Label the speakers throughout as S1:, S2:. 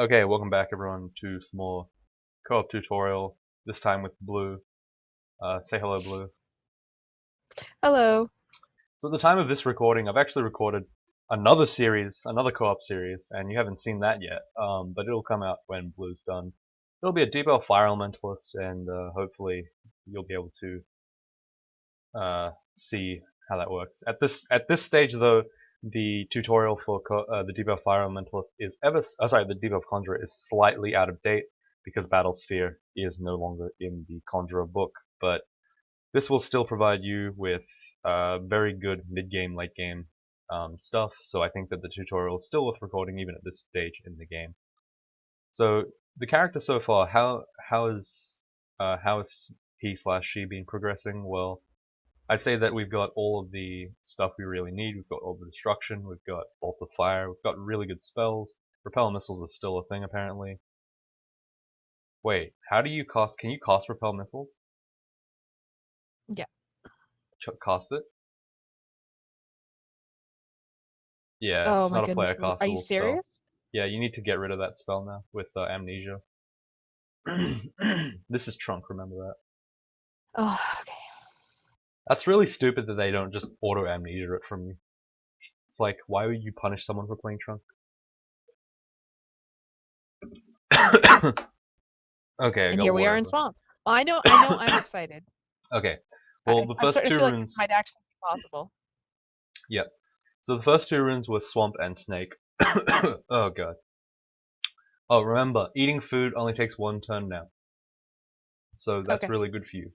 S1: Okay, welcome back everyone to some more co-op tutorial, this time with Blue. Say hello, Blue.
S2: Hello.
S1: So at the time of this recording, I've actually recorded another series, another co-op series, and you haven't seen that yet, but it'll come out when Blue's done. It'll be a Deep Elf Fire Elementalist, and hopefully you'll be able to see how that works. At this stage though, the tutorial for the Deep Elf Fire Elementalist is the Deep Elf Conjurer is slightly out of date because Battlesphere is no longer in the Conjurer book, but this will still provide you with very good mid-game, late-game stuff. So I think that the tutorial is still worth recording even at this stage in the game. So the character so far, how is he/she been progressing? Well, I'd say that we've got all of the stuff we really need. We've got Orb of Destruction, we've got Bolt of Fire, we've got really good spells. Repel missiles is still a thing apparently. Wait, can you cast Repel missiles?
S2: Yeah.
S1: Cast it? Yeah,
S2: Oh
S1: it's
S2: my
S1: not a player
S2: goodness. Are you
S1: castable spell.
S2: serious?
S1: Yeah, you need to get rid of that spell now with Amnesia. This is Trunk, remember that.
S2: Oh, okay.
S1: That's really stupid that they don't just auto Amnesia it from you. It's like, why would you punish someone for playing Trunk? Okay, I
S2: And
S1: got
S2: here we are
S1: water.
S2: in Swamp. Well, I know I'm excited.
S1: Okay, well the
S2: I'm
S1: first
S2: starting to
S1: two
S2: feel like this
S1: runes,
S2: might actually be possible.
S1: yep. So the first two runes were Swamp and Snake. Oh god. Oh, remember, eating food only takes one turn now. So that's
S2: Okay.
S1: really good for you.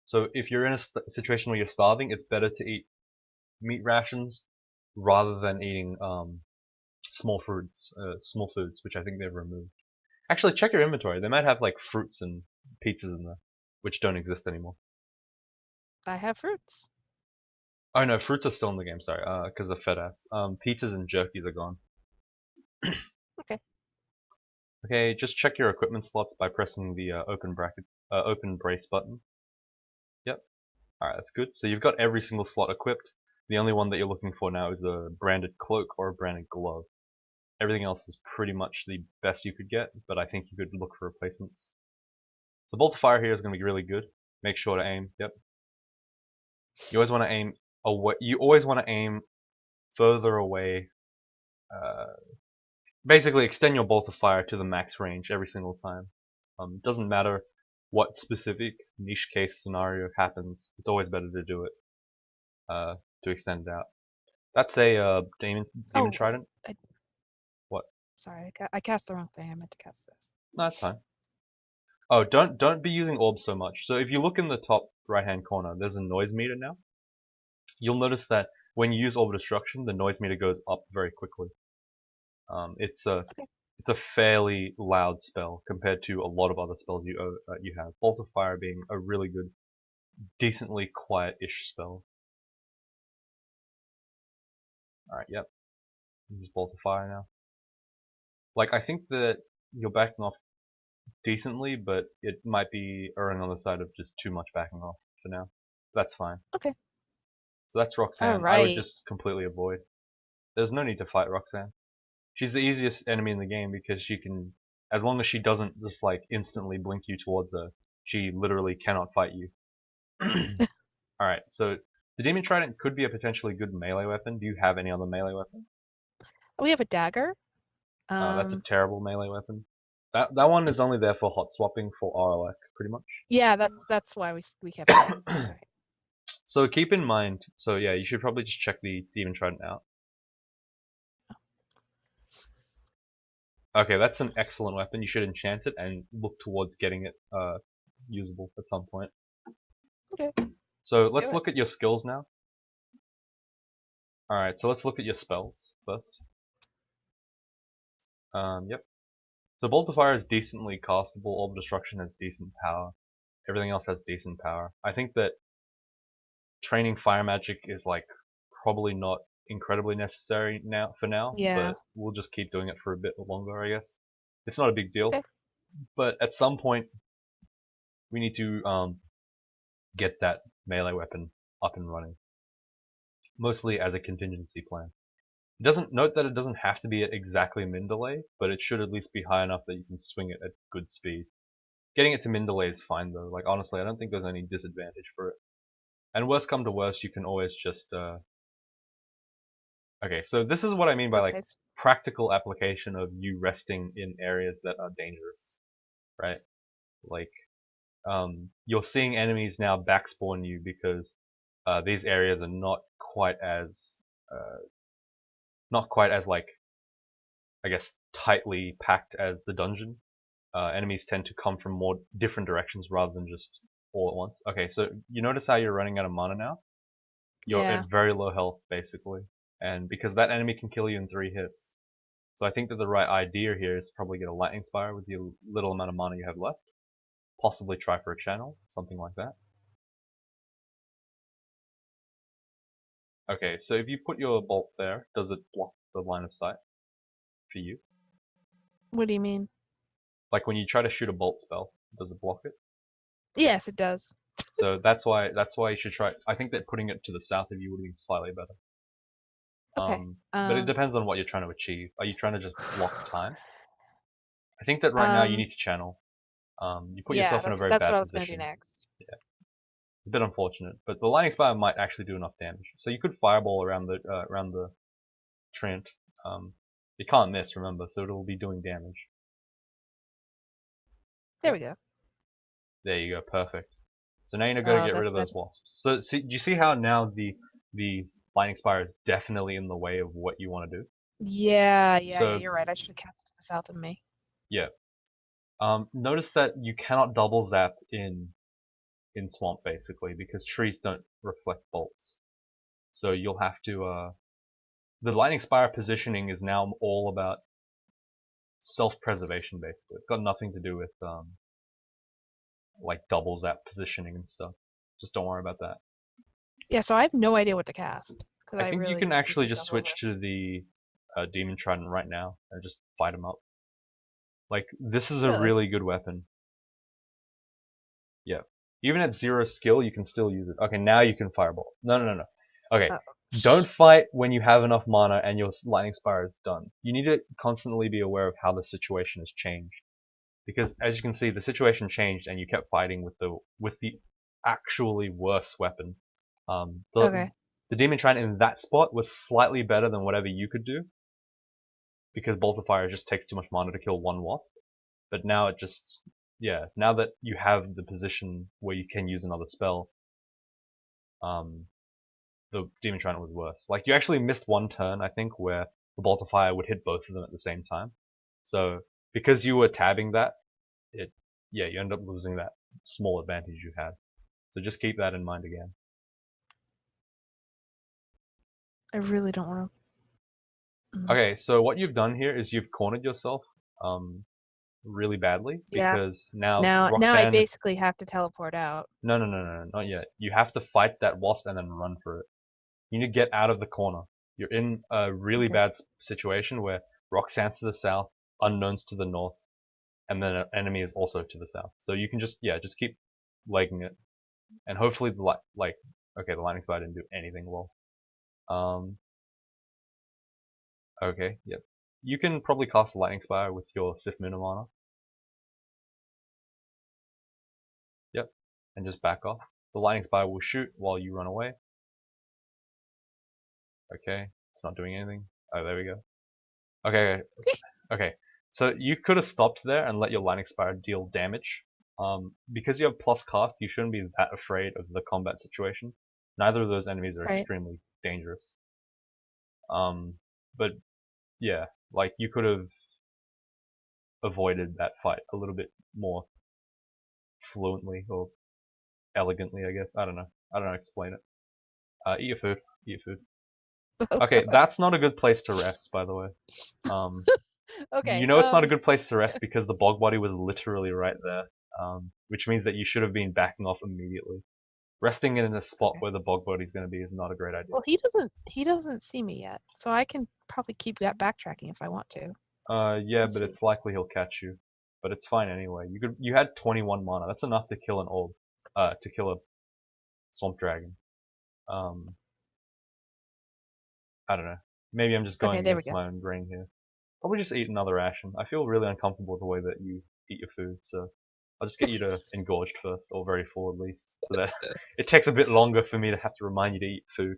S1: So if you're in a situation where you're starving, it's better to eat meat rations rather than eating small foods, which I think they've removed. Actually, check your inventory. They might have like fruits and pizzas in there, which don't exist anymore.
S2: I have fruits.
S1: Oh no, fruits are still in the game. Sorry, because of fed ass. Pizzas and jerkies are gone.
S2: Okay.
S1: Okay, just check your equipment slots by pressing the open brace button. Yep. All right, that's good. So you've got every single slot equipped. The only one that you're looking for now is a branded cloak or a branded glove. Everything else is pretty much the best you could get, but I think you could look for replacements. So Bolt of Fire here is going to be really good. Make sure to aim. Yep. You always want to aim away. You always want to aim further away. Uh, Basically, extend your Bolt of Fire to the max range every single time. Doesn't matter what specific niche case scenario happens. It's always better to do it. To extend it out. That's a demon
S2: Oh,
S1: trident.
S2: I,
S1: What?
S2: sorry. I cast the wrong thing. I meant to cast this.
S1: No, that's fine. Oh, don't be using orbs so much. So if you look in the top right hand corner, there's a noise meter now. You'll notice that when you use orb of destruction, the noise meter goes up very quickly. It's a
S2: Okay.
S1: it's a fairly loud spell compared to a lot of other spells you have. Bolt of Fire being a really good, decently quiet-ish spell. All right, yep. Use Bolt of Fire now. Like I think that you're backing off decently, but it might be erring on the side of just too much backing off for now. That's fine.
S2: Okay.
S1: So that's
S2: All
S1: Roxanne. I would
S2: right.
S1: just completely avoid. There's no need to fight Roxanne. She's the easiest enemy in the game because she can, as long as she doesn't just like instantly blink you towards her, she literally cannot fight you. Alright, so the Demon Trident could be a potentially good melee weapon. Do you have any other melee weapon?
S2: We have a dagger.
S1: That's a
S2: Um.
S1: terrible melee weapon. That one is only there for hot swapping for RLX, pretty much.
S2: Yeah. That's why we kept it. That's right.
S1: So keep in mind, so yeah, you should probably just check the Demon Trident out. Okay, that's an excellent weapon. You should enchant it and look towards getting it usable at some point.
S2: Okay.
S1: So
S2: Let's do
S1: let's
S2: it.
S1: look at your skills now. Alright, so let's look at your spells first. Yep. So Bolt of Fire is decently castable, Orb of Destruction has decent power. Everything else has decent power. I think that training fire magic is like probably not incredibly necessary now,
S2: Yeah.
S1: but we'll just keep doing it for a bit longer, I guess. It's not a big deal,
S2: Okay.
S1: but at some point we need to get that melee weapon up and running, mostly as a contingency plan. Note that it doesn't have to be at exactly min delay, but it should at least be high enough that you can swing it at good speed. Getting it to min delay is fine though. Like honestly, I don't think there's any disadvantage for it. And worst come to worst, you can always just Okay, so this is what I mean by like
S2: Okay.
S1: practical application of you resting in areas that are dangerous, right? Like you're seeing enemies now backspawn you because these areas are uh, not quite as like I guess tightly packed as the dungeon. Enemies tend to come from more different directions rather than just all at once. Okay, so you notice how you're running out of mana now? You're
S2: Yeah.
S1: at very low health basically, and because that enemy can kill you in 3 hits. So I think that the right idea here is probably get a lightning spire with the little amount of mana you have left. Possibly try for a channel, something like that. Okay, so if you put your bolt there, does it block the line of sight for you?
S2: What do you mean?
S1: Like when you try to shoot a bolt spell, does it block it?
S2: Yes, it does.
S1: So that's why you should try. I think that putting it to the south of you would be slightly better.
S2: Okay.
S1: But it depends on what you're trying to achieve. Are you trying to just block time? I think that right now you need to channel. You put
S2: Yeah,
S1: yourself in a very
S2: that's what
S1: bad
S2: I was gonna do
S1: position.
S2: next.
S1: Yeah, it's a bit unfortunate, but the lightning spire might actually do enough damage. So you could fireball around the Trent. You can't miss, remember, so it'll be doing damage.
S2: There
S1: Yep.
S2: we go.
S1: There you go, perfect. So now you gotta
S2: Oh,
S1: get rid of those wasps. So see, do you see how now the lightning spire is definitely in the way of what you want to do?
S2: Yeah,
S1: So
S2: you're right. I should have cast it to the south of me.
S1: yeah. Notice that you cannot double zap in swamp basically because trees don't reflect bolts. So you'll have to the lightning spire positioning is now all about self-preservation basically. It's got nothing to do with like double zap positioning and stuff. Just don't worry about that.
S2: Yeah, so I have no idea what to cast because
S1: I
S2: I
S1: think you
S2: really
S1: can
S2: screwed
S1: actually just
S2: myself over.
S1: switch to the demon trident right now and just fight him up. Like this is a
S2: Really?
S1: really good weapon. Yeah. Even at 0 skill, you can still use it. Okay, now you can fireball. No. Okay,
S2: Oh.
S1: don't fight when you have enough mana and your lightning spire is done. You need to constantly be aware of how the situation has changed. Because as you can see, the situation changed and you kept fighting with the actually worse weapon. Um, the
S2: Okay.
S1: the demon trident in that spot was slightly better than whatever you could do because bolt of fire just takes too much mana to kill one wasp. But now it just now that you have the position where you can use another spell, um, the demon trident was worse. Like you actually missed one turn, I think, where the bolt of fire would hit both of them at the same time. So because you were tabbing that, it you end up losing that small advantage you had. So just keep that in mind again.
S2: I really don't want to.
S1: Okay, so what you've done here is you've cornered yourself really badly
S2: Yeah.
S1: because now
S2: Now I
S1: Roxanne is
S2: basically have to teleport out.
S1: no, not yet. You have to fight that wasp and then run for it. You need to get out of the corner. You're in a really
S2: Okay.
S1: bad situation where Roxanne's to the south, Unknown's to the north, and then an enemy is also to the south. So you can just keep legging it, and hopefully the the lightning spire didn't do anything well. Okay, yep. You can probably cast a lightning spire with your Sif Moon mana. Yep, and just back off. The lightning spire will shoot while you run away. Okay, it's not doing anything. Oh, there we go. Okay, okay. So you could have stopped there and let your lightning spire deal damage. Because you have plus cast, you shouldn't be that afraid of the combat situation. Neither of those enemies are
S2: Right.
S1: extremely dangerous. But yeah, like you could have avoided that fight a little bit more fluently or elegantly, I guess. I don't know. I don't know how to explain it. Eat your food. Eat your food.
S2: Oh
S1: Okay,
S2: god.
S1: that's not a good place to rest, by the way. Um,
S2: Okay.
S1: you know it's not a good place to rest because the bog body was literally right there, which means that you should have been backing off immediately. Resting in a spot
S2: Okay.
S1: where the bog body is going to be is not a great idea.
S2: Well, he doesn't see me yet, so I can probably keep that backtracking if I want to.
S1: Yeah,
S2: Let's
S1: but
S2: see.
S1: it's likely he'll catch you. But it's fine anyway. You had 21 mana. That's enough to kill an orb, to kill a swamp dragon. Um, I don't know. Maybe I'm just going
S2: Okay, there we
S1: against
S2: go.
S1: my own grain here. Probably just eat another ration. I feel really uncomfortable with the way that you eat your food, so I'll just get you to engorged first, or very full at least, so that it takes a bit longer for me to have to remind you to eat food.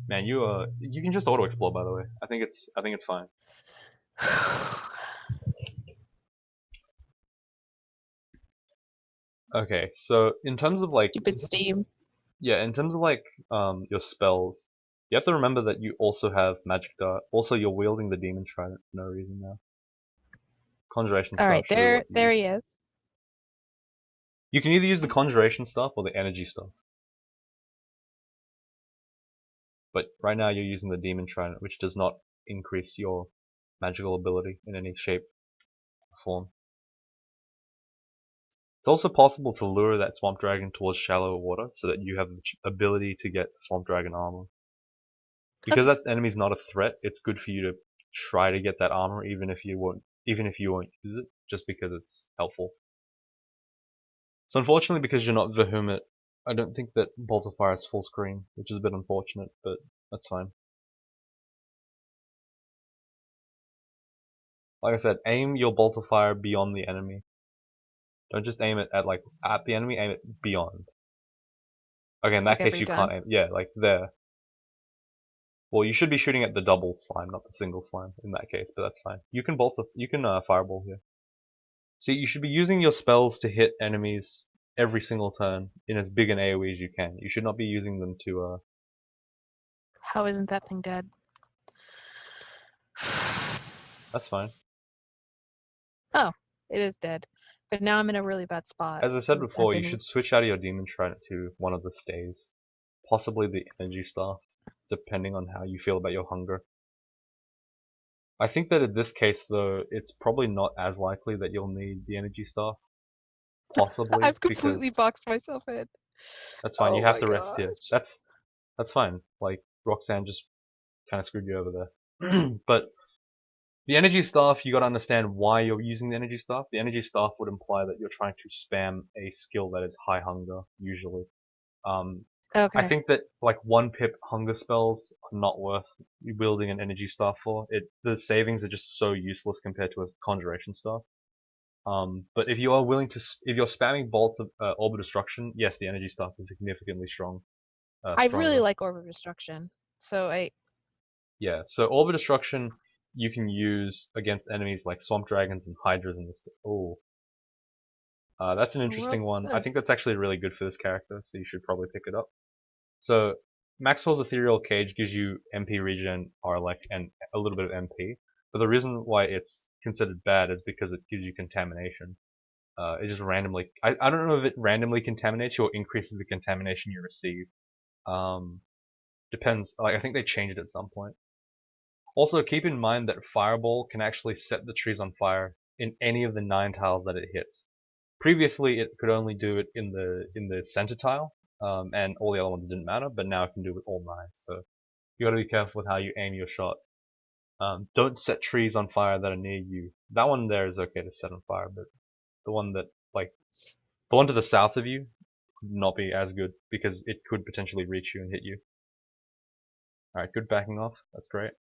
S1: Man, you can just auto explode, by the way. I think it's fine. Okay, so in terms of like
S2: Stupid Steam.
S1: yeah, in terms of like your spells, you have to remember that you also have magic dart. Also, you're wielding the demon trident for no reason now. Conjuration
S2: All
S1: staff
S2: right,
S1: should have
S2: there,
S1: let you.
S2: there he is.
S1: You can either use the conjuration staff or the energy staff. But right now you're using the demon trident, which does not increase your magical ability in any shape or form. It's also possible to lure that swamp dragon towards shallower water so that you have the ability to get swamp dragon armor. Because
S2: Okay.
S1: that enemy's not a threat, it's good for you to try to get that armor even if you won't use it, just because it's helpful. So unfortunately, because you're not Vehement, I don't think that Bolt of Fire is full screen, which is a bit unfortunate, but that's fine. Like I said, aim your Bolt of Fire beyond the enemy. Don't just aim it at like at the enemy, aim it beyond. Okay, in that
S2: Okay, are
S1: case
S2: you
S1: you can't
S2: done?
S1: aim. Yeah, like there. Well, you should be shooting at the double slime, not the single slime in that case, but that's fine. You can fireball here. See, you should be using your spells to hit enemies every single turn in as big an AoE as you can. You should not be using them to
S2: How isn't that thing dead?
S1: that's fine.
S2: Oh, it is dead. But now I'm in a really bad spot
S1: As I said
S2: because I've
S1: before, you
S2: been.
S1: should switch out of your demon trident to one of the staves. Possibly the energy staff, depending on how you feel about your hunger. I think that in this case though, it's probably not as likely that you'll need the energy staff. Possibly,
S2: I've completely
S1: because
S2: boxed myself in.
S1: that's fine, you
S2: Oh
S1: have
S2: my
S1: to rest here.
S2: gosh.
S1: That's fine. Like, Roxanne just kinda screwed you over there. But the energy staff, you gotta understand why you're using the energy staff. The energy staff would imply that you're trying to spam a skill that is high hunger, usually. Um, I
S2: Okay.
S1: think that like 1 pip hunger spells are not worth wielding an energy staff for. The savings are just so useless compared to a conjuration staff. But if you are willing to, if you're spamming Bolt of Orb of Destruction, yes, the energy staff is significantly
S2: I really
S1: stronger.
S2: like Orb of Destruction. So I.
S1: Yeah, so Orb of Destruction you can use against enemies like swamp dragons and hydras in this. Oh, that's an
S2: What in the world
S1: interesting
S2: is
S1: one. I think
S2: this?
S1: that's actually really good for this character, so you should probably pick it up. So Maxwell's Ethereal Cage gives you MP regen or like a little bit of MP, but the reason why it's considered bad is because it gives you contamination. It just randomly. I don't know if it randomly contaminates you or increases the contamination you receive. Um, Depends. Like I think they changed it at some point. Also, keep in mind that Fireball can actually set the trees on fire in any of the 9 tiles that it hits. Previously, it could only do it in the center tile, and all the other ones didn't matter. But now it can do it with all 9. So you got to be careful with how you aim your shot. Don't set trees on fire that are near you. That one there is okay to set on fire, but the one that like the one to the south of you would not be as good because it could potentially reach you and hit you. All right, good backing off. That's great.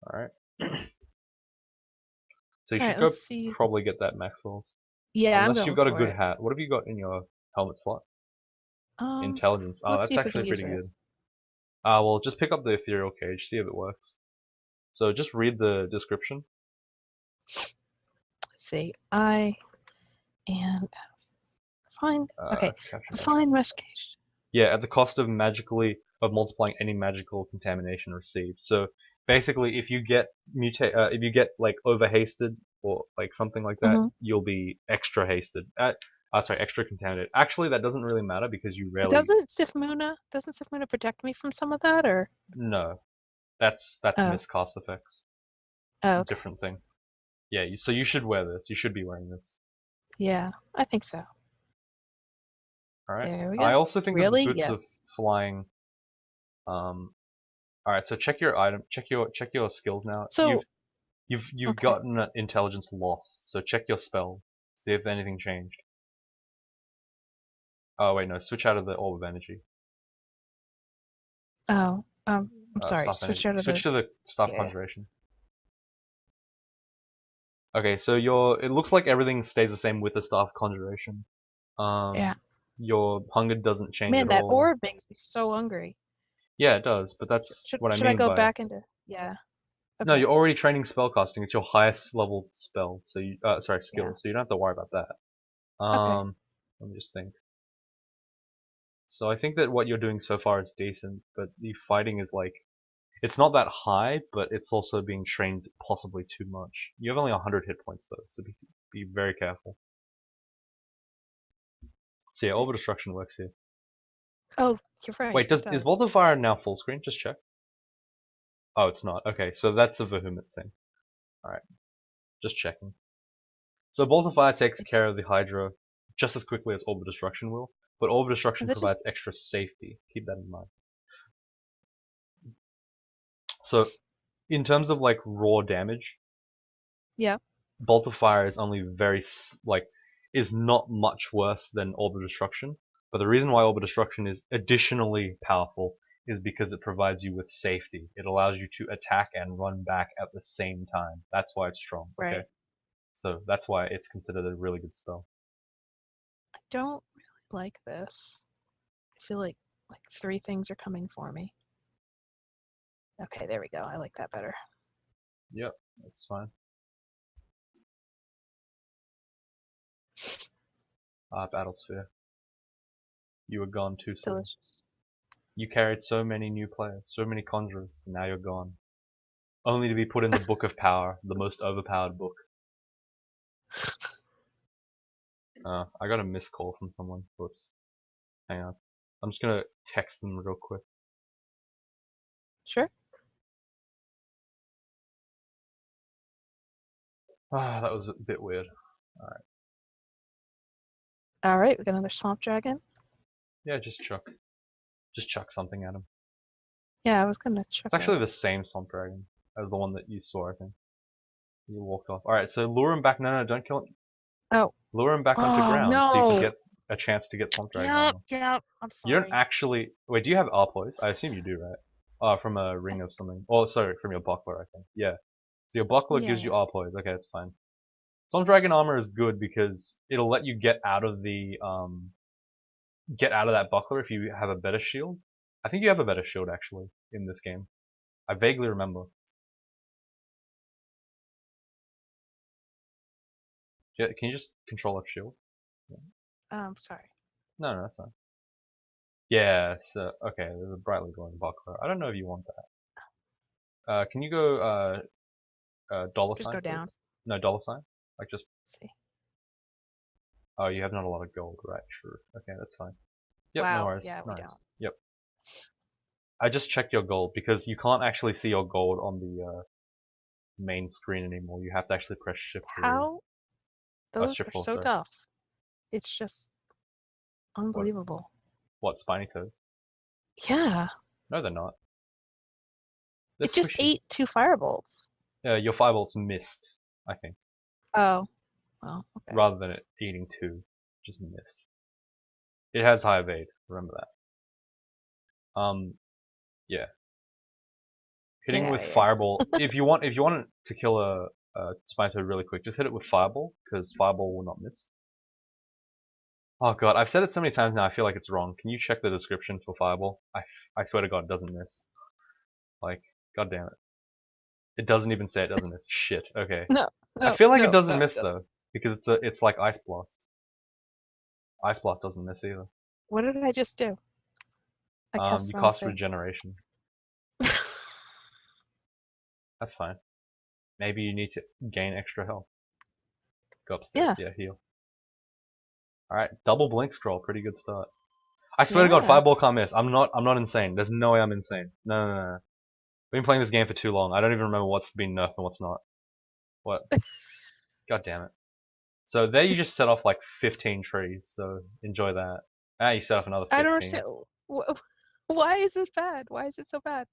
S1: All right. So you
S2: All
S1: should
S2: right, let's
S1: go
S2: see.
S1: probably get that Maxwell's.
S2: Yeah, I'm
S1: Unless you've
S2: going
S1: got a
S2: for
S1: good
S2: it.
S1: hat. What have you got in your helmet slot?
S2: Um,
S1: Intelligence. Oh,
S2: let's see
S1: that's
S2: if we can
S1: actually
S2: use
S1: pretty good.
S2: this.
S1: Well, just pick up the ethereal cage, see if it works. So just read the description.
S2: Let's see. I am fine. Okay,
S1: Capture magic.
S2: fine rescue.
S1: Yeah, at the cost of multiplying any magical contamination received. So basically, if you get if you get like over hasted or like something like that,
S2: Mm-hmm.
S1: you'll be extra hasted. Sorry, extra contaminated. Actually, that doesn't really matter because you rarely.
S2: Doesn't Sifmuna protect me from some of that or?
S1: No, that's
S2: Oh,
S1: miscast effects.
S2: oh, okay.
S1: Different thing. Yeah, so you should wear this. You should be wearing this.
S2: Yeah, I think so.
S1: All right.
S2: There we
S1: I
S2: go.
S1: also think that the
S2: Really?
S1: boots of
S2: Yes.
S1: flying. All right. So check your item. Check your skills now.
S2: So,
S1: You've
S2: okay.
S1: gotten an intelligence loss. So check your spell. See if anything changed. Oh wait, no. Switch out of the orb of energy.
S2: Oh, I'm sorry.
S1: Staff energy.
S2: Switch out of
S1: Switch
S2: the.
S1: to the staff
S2: Yeah.
S1: conjuration. Okay, so it looks like everything stays the same with the staff conjuration.
S2: Yeah.
S1: Your hunger doesn't change
S2: Man,
S1: at
S2: that
S1: all.
S2: orb makes me so hungry.
S1: Yeah, it does, but
S2: Should,
S1: that's
S2: should,
S1: what I
S2: should I
S1: mean
S2: go
S1: by
S2: back into? Yeah.
S1: no.
S2: Okay.
S1: You're already training spellcasting. It's your highest level spell, so
S2: Yeah.
S1: skill. So you don't have to worry about that.
S2: Okay.
S1: Let me just think. So I think that what you're doing so far is decent, but the fighting is like it's not that high, but it's also being trained possibly too much. You have only 100 hit points though, so be very careful. So yeah, Orb of Destruction works here.
S2: Oh, you're right.
S1: Wait,
S2: It
S1: is
S2: does.
S1: Vault of Fire now full screen? Just check. Oh, it's not. Okay, so that's a Vehement thing. Alright, just checking. So Bolt of Fire takes care of the Hydra just as quickly as Orb of Destruction will, but Orb of
S2: Is
S1: Destruction
S2: it
S1: provides
S2: just?
S1: extra safety. Keep that in mind. So, in terms of like raw damage,
S2: Yeah.
S1: Bolt of Fire is only is not much worse than Orb of Destruction. But the reason why Orb of Destruction is additionally powerful is because it provides you with safety. It allows you to attack and run back at the same time. That's why it's strong. Okay,
S2: Right.
S1: so that's why it's considered a really good spell.
S2: I don't really like this. I feel like three things are coming for me. Okay, there we go. I like that better.
S1: Yep, that's fine. Battlesphere. You were gone too soon.
S2: Delicious.
S1: You carried so many new players, so many conjurers, and now you're gone. Only to be put in the Book of Power, the most overpowered book. I got a missed call from someone. Whoops. Hang on. I'm just gonna text them real quick.
S2: Sure.
S1: That was a bit weird. Alright.
S2: All right, we got another swamp dragon.
S1: Yeah, just chuck something at him.
S2: Yeah, I was gonna
S1: It's
S2: chuck
S1: actually
S2: a.
S1: the same swamp dragon as the one that you saw, I think. You walked off. Alright, so lure him back. No, don't kill him.
S2: Oh.
S1: Lure him back onto
S2: Oh
S1: ground so you can
S2: no.
S1: get a chance to get swamp dragon
S2: Yep.
S1: armor.
S2: Yep. I'm
S1: You don't
S2: sorry.
S1: actually. Wait, do you have Arpoise? I assume you do, right? From a ring of something. Oh, sorry, from your buckler, I think. Yeah. So your buckler
S2: Yeah.
S1: gives you
S2: Yeah.
S1: Arpoise. Okay, that's fine. Swamp dragon armor is good because it'll let you get out of that buckler if you have a better shield. I think you have a better shield actually in this game. I vaguely remember. Yeah, can you just control F shield?
S2: Sorry.
S1: No, no, that's fine. Yeah, so okay, there's a brightly glowing buckler. I don't know if you want that. Can you go dollar
S2: Just
S1: sign,
S2: go
S1: please?
S2: down.
S1: No, dollar sign. Like just.
S2: Let's see.
S1: Oh, you have not a lot of gold, right? Sure. Okay, that's fine. Yep, no
S2: Wow.
S1: worries.
S2: Yeah, we
S1: Nice.
S2: don't.
S1: Yep. I just checked your gold because you can't actually see your gold on the main screen anymore. You have to actually press Shift 3.
S2: How?
S1: Oh,
S2: Those
S1: Shift
S2: are
S1: 4,
S2: so
S1: sorry.
S2: tough. It's just
S1: What?
S2: unbelievable.
S1: What? Spiny toes?
S2: Yeah.
S1: No, they're not. They're
S2: It just
S1: squishy.
S2: ate two firebolts.
S1: Your firebolts missed, I think,
S2: Oh. Well. Okay.
S1: rather than it eating two, just missed. It has high evade. Remember that. Yeah.
S2: Get
S1: Hitting
S2: out
S1: with
S2: of here.
S1: fireball. If you want it to kill a spiny toad really quick, just hit it with fireball because fireball will not miss. Oh god, I've said it so many times now. I feel like it's wrong. Can you check the description for fireball? I swear to God, it doesn't miss. Like, god damn it. It doesn't even say it doesn't miss. Shit. Okay.
S2: No.
S1: I
S2: No.
S1: feel like it
S2: No.
S1: doesn't
S2: No.
S1: miss
S2: No.
S1: though, because it's like Ice Blast. Ice Blast doesn't miss either.
S2: What did I just do? I cast
S1: You
S2: the wrong
S1: cast
S2: thing.
S1: regeneration. That's fine. Maybe you need to gain extra health. Go upstairs.
S2: Yeah.
S1: Yeah, heal. Alright, double blink scroll, pretty good start. I swear to God,
S2: Yeah.
S1: fireball can't miss. I'm not insane. There's no way I'm insane. No, no, no, no. We've been playing this game for too long. I don't even remember what's been nerfed and what's not. What? God damn it. So there you just set off like 15 trees, so enjoy that. Ah, you set off another
S2: I don't
S1: 15.
S2: understand. Why is it bad? Why is it so bad?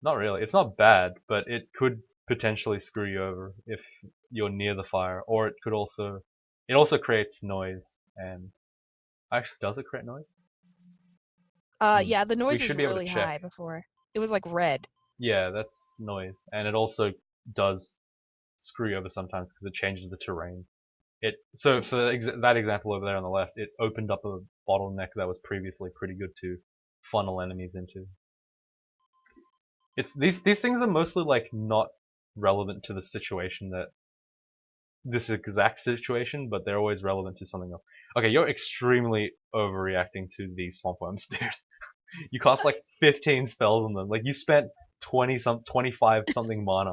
S1: Not really. It's not bad, but it could potentially screw you over if you're near the fire, or it also creates noise, and Actually, does it create noise?
S2: Yeah, the
S1: We
S2: noise was
S1: should be able to
S2: really
S1: check.
S2: high before. It was like red.
S1: Yeah, that's noise, and it also does screw you over sometimes because it changes the terrain. So for that example over there on the left, it opened up a bottleneck that was previously pretty good to funnel enemies into. It's these things are mostly like not relevant to the situation that this exact situation, but they're always relevant to something else. Okay, you're extremely overreacting to these swamp worms, dude. You cost like 15 spells on them. Like you spent 25 something mana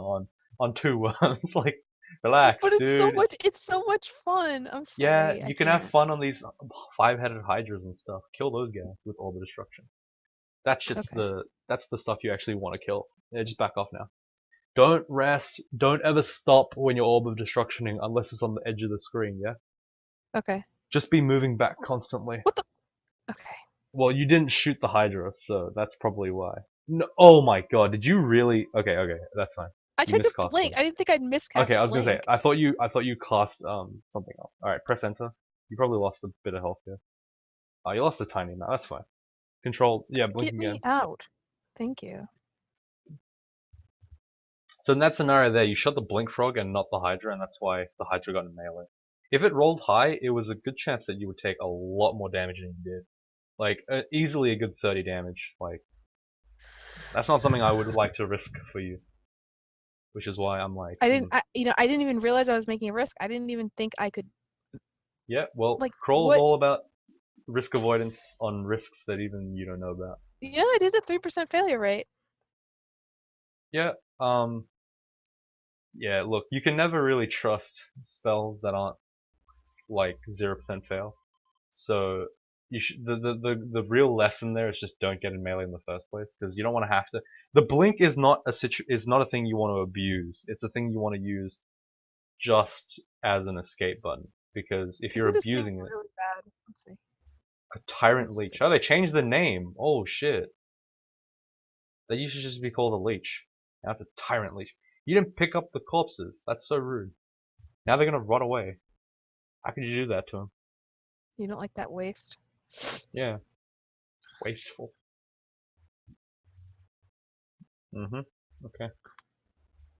S1: on two worms. Like
S2: But
S1: relax,
S2: it's so
S1: dude.
S2: much. It's so much fun. I'm
S1: Yeah,
S2: sorry, I
S1: you can have
S2: can't.
S1: fun on these five-headed hydras and stuff. Kill those guys with orb of destruction.
S2: Okay.
S1: That's the stuff you actually want to kill. Yeah, just back off now. Don't rest. Don't ever stop when you're orb of destructioning unless it's on the edge of the screen. Yeah.
S2: Okay.
S1: Just be moving back constantly.
S2: What the? Okay.
S1: Well, you didn't shoot the hydra, so that's probably why. No, oh my god, did you really? Okay, okay, that's fine.
S2: I
S1: You
S2: tried to
S1: miscast
S2: blink.
S1: it.
S2: I didn't think I'd
S1: Okay,
S2: miscast
S1: I was gonna say,
S2: blink.
S1: I thought you cast something else. All right, press enter. You probably lost a bit of health here. Oh, you lost a tiny amount. That's fine. Control, yeah, blink
S2: Get me
S1: again.
S2: out. Thank you.
S1: So in that scenario there, you shot the blink frog and not the hydra, and that's why the hydra got in melee. If it rolled high, it was a good chance that you would take a lot more damage than you did. Like easily a good 30 damage. Like that's not something I would like to risk for you. Which is why I'm like,
S2: I didn't. I didn't even realize I was making a risk. I didn't even think I could.
S1: yeah. Well,
S2: Like
S1: crawl is
S2: what?
S1: all about risk avoidance on risks that even you don't know about.
S2: Yeah, it is a 3% failure rate.
S1: Yeah. Yeah. Look, you can never really trust spells that aren't like 0% fail. So you should the real lesson there is just don't get in melee in the first place because you don't want to have to. The blink is not is not a thing you want to abuse. It's a thing you want to use just as an escape button because if you're
S2: Isn't this thing
S1: abusing it,
S2: really bad? Let's see.
S1: a tyrant
S2: Let's
S1: leech.
S2: see.
S1: Oh, they changed the name. Oh shit. That used to just be called a leech. Now it's a tyrant leech. You didn't pick up the corpses. That's so rude. Now they're gonna rot away. How could you do that to them?
S2: You don't like that waste?
S1: Yeah, wasteful. Okay.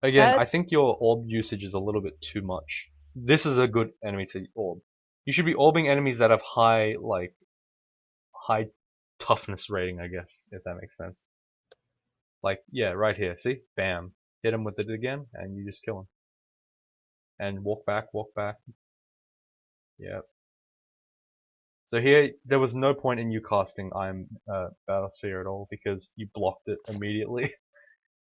S1: Again,
S2: That
S1: I think your orb usage is a little bit too much. This is a good enemy to orb. You should be orbing enemies that have high toughness rating, I guess, if that makes sense. Like, yeah, right here. See? Bam. Hit him with it again, and you just kill him. And walk back, walk back. Yeah. So here, there was no point in you casting Iron Battlesphere at all because you blocked it immediately,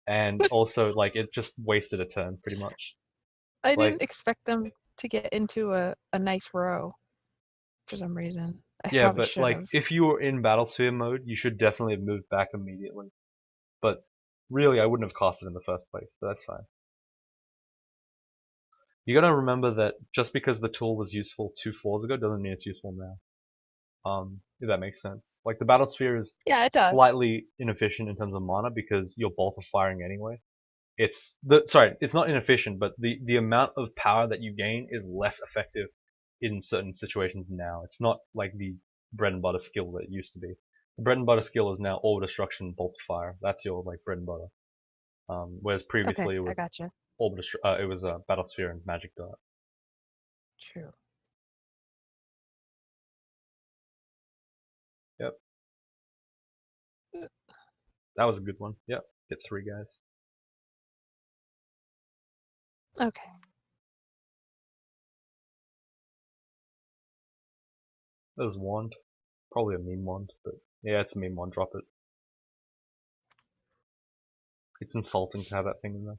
S1: and also like it just wasted a turn pretty much.
S2: I
S1: Like
S2: didn't expect them to get into a nice row for some reason. I
S1: yeah,
S2: probably
S1: but
S2: should
S1: like
S2: have.
S1: if you were in Battlesphere mode, you should definitely have moved back immediately. But really, I wouldn't have cast it in the first place. But that's fine. You gotta remember that just because the tool was useful 2 floors ago doesn't mean it's useful now. If that makes sense. Like the battle sphere is
S2: Yeah, it does.
S1: slightly inefficient in terms of mana because you're bolt of firing anyway. It's not inefficient, but the amount of power that you gain is less effective in certain situations now. It's not like the bread and butter skill that it used to be. The bread and butter skill is now all destruction, bolt of fire. That's your like bread and butter. Whereas
S2: Okay,
S1: previously
S2: I gotcha.
S1: it was battle sphere and magic dart.
S2: True.
S1: Yep, that was a good one. Yep, get 3 guys.
S2: Okay.
S1: There's wand. Probably a meme wand, but yeah, it's a meme wand. Drop it. It's insulting to have that thing in there.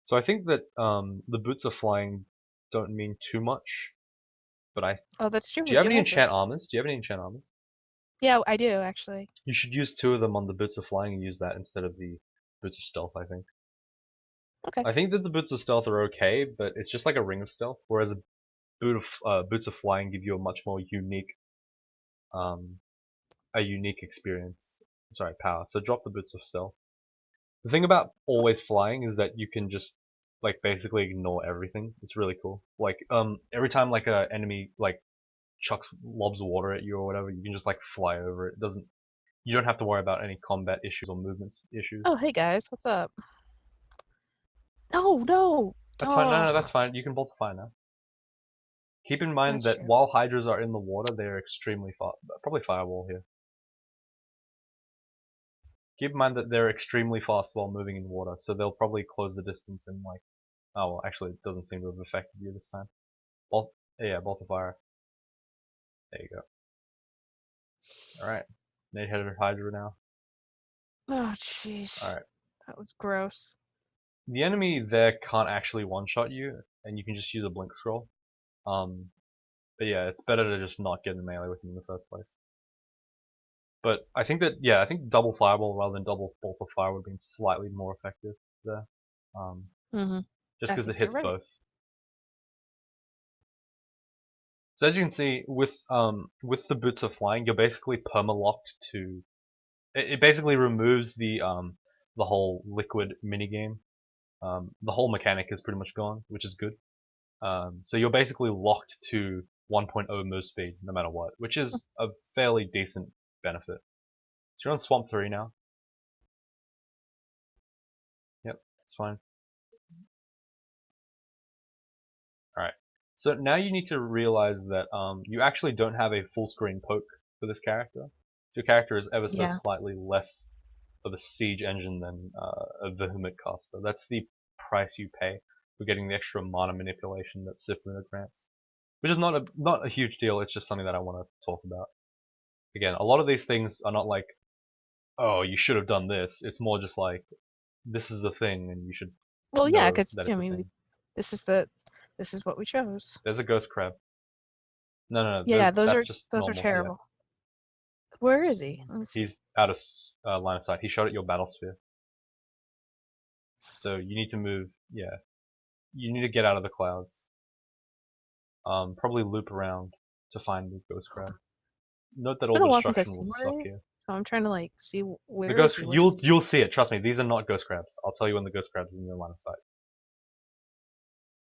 S1: So I think that the boots of flying don't mean too much, but
S2: Oh, that's true.
S1: do
S2: We
S1: you have
S2: do
S1: any
S2: have
S1: enchant
S2: boots.
S1: armors? Do you have any enchant armors?
S2: Yeah, I do actually.
S1: You should use 2 of them on the boots of flying and use that instead of the boots of stealth, I think.
S2: Okay.
S1: I think that the boots of stealth are okay, but it's just like a ring of stealth, whereas boots of flying give you a much more um, unique experience. Sorry, power. So drop the boots of stealth. The thing about always flying is that you can just like basically ignore everything. It's really cool. Like every time like a enemy like chucks lobs water at you or whatever, you can just like fly over it. It doesn't You don't have to worry about any combat issues or movement issues.
S2: Oh, hey guys, what's up? No, no.
S1: That's fine. No,
S2: Oh,
S1: no, that's fine. You can bolt fire now. Keep in mind
S2: that's
S1: that
S2: true.
S1: while hydras are in the water, they're extremely fast. Probably firewall here. Keep in mind that they're extremely fast while moving in water, so they'll probably close the distance in like. Oh well, actually, it doesn't seem to have affected you this time. Bolt, yeah, bolt of fire. There you go. All right, nade-headed hydra now.
S2: Oh, jeez.
S1: All right.
S2: That was gross.
S1: The enemy there can't actually one-shot you, and you can just use a blink scroll. But yeah, it's better to just not get in melee with him in the first place. But I think that, yeah, I think double fireball rather than double bolt of fire would have been slightly more effective there. Um,
S2: Mm-hmm.
S1: just
S2: I
S1: because it
S2: think you're
S1: hits
S2: right.
S1: both. So as you can see, with the boots of flying, you're basically perma-locked to. It basically removes the whole liquid minigame. The whole mechanic is pretty much gone, which is good. So you're basically locked to 1.0 move speed no matter what, which is a fairly decent benefit. So you're on Swamp 3 now. Yep, that's fine. Alright. So now you need to realize that you actually don't have a full screen poke for this character. So your character is ever so
S2: Yeah.
S1: slightly less of a siege engine than a vehement caster. That's the price you pay for getting the extra mana manipulation that Sith Luna grants. Which is not a huge deal, it's just something that I want to talk about. Again, a lot of these things are not like, oh, you should have done this. It's more just like, this is the thing, and you should
S2: Well, yeah,
S1: know
S2: because
S1: that
S2: I
S1: it's a
S2: mean,
S1: thing.
S2: this is what we chose.
S1: There's a ghost crab. No, no, no.
S2: Yeah,
S1: That's just
S2: those are
S1: normal. Yeah,
S2: terrible. Where is he? Let me see.
S1: he's out of line of sight. He shot at your battle sphere. So you need to move. Yeah, you need to get out of the clouds. Probably loop around to find the ghost
S2: Hold
S1: crab.
S2: on.
S1: Note that
S2: It's
S1: all
S2: been
S1: the
S2: a while since I've
S1: destruction will
S2: seen
S1: suck
S2: where he
S1: here.
S2: is, so I'm trying to like see
S1: The
S2: where is
S1: ghost,
S2: he. What is he?
S1: you'll see it. Trust me, these are not ghost crabs. I'll tell you when the ghost crab is in your line of sight.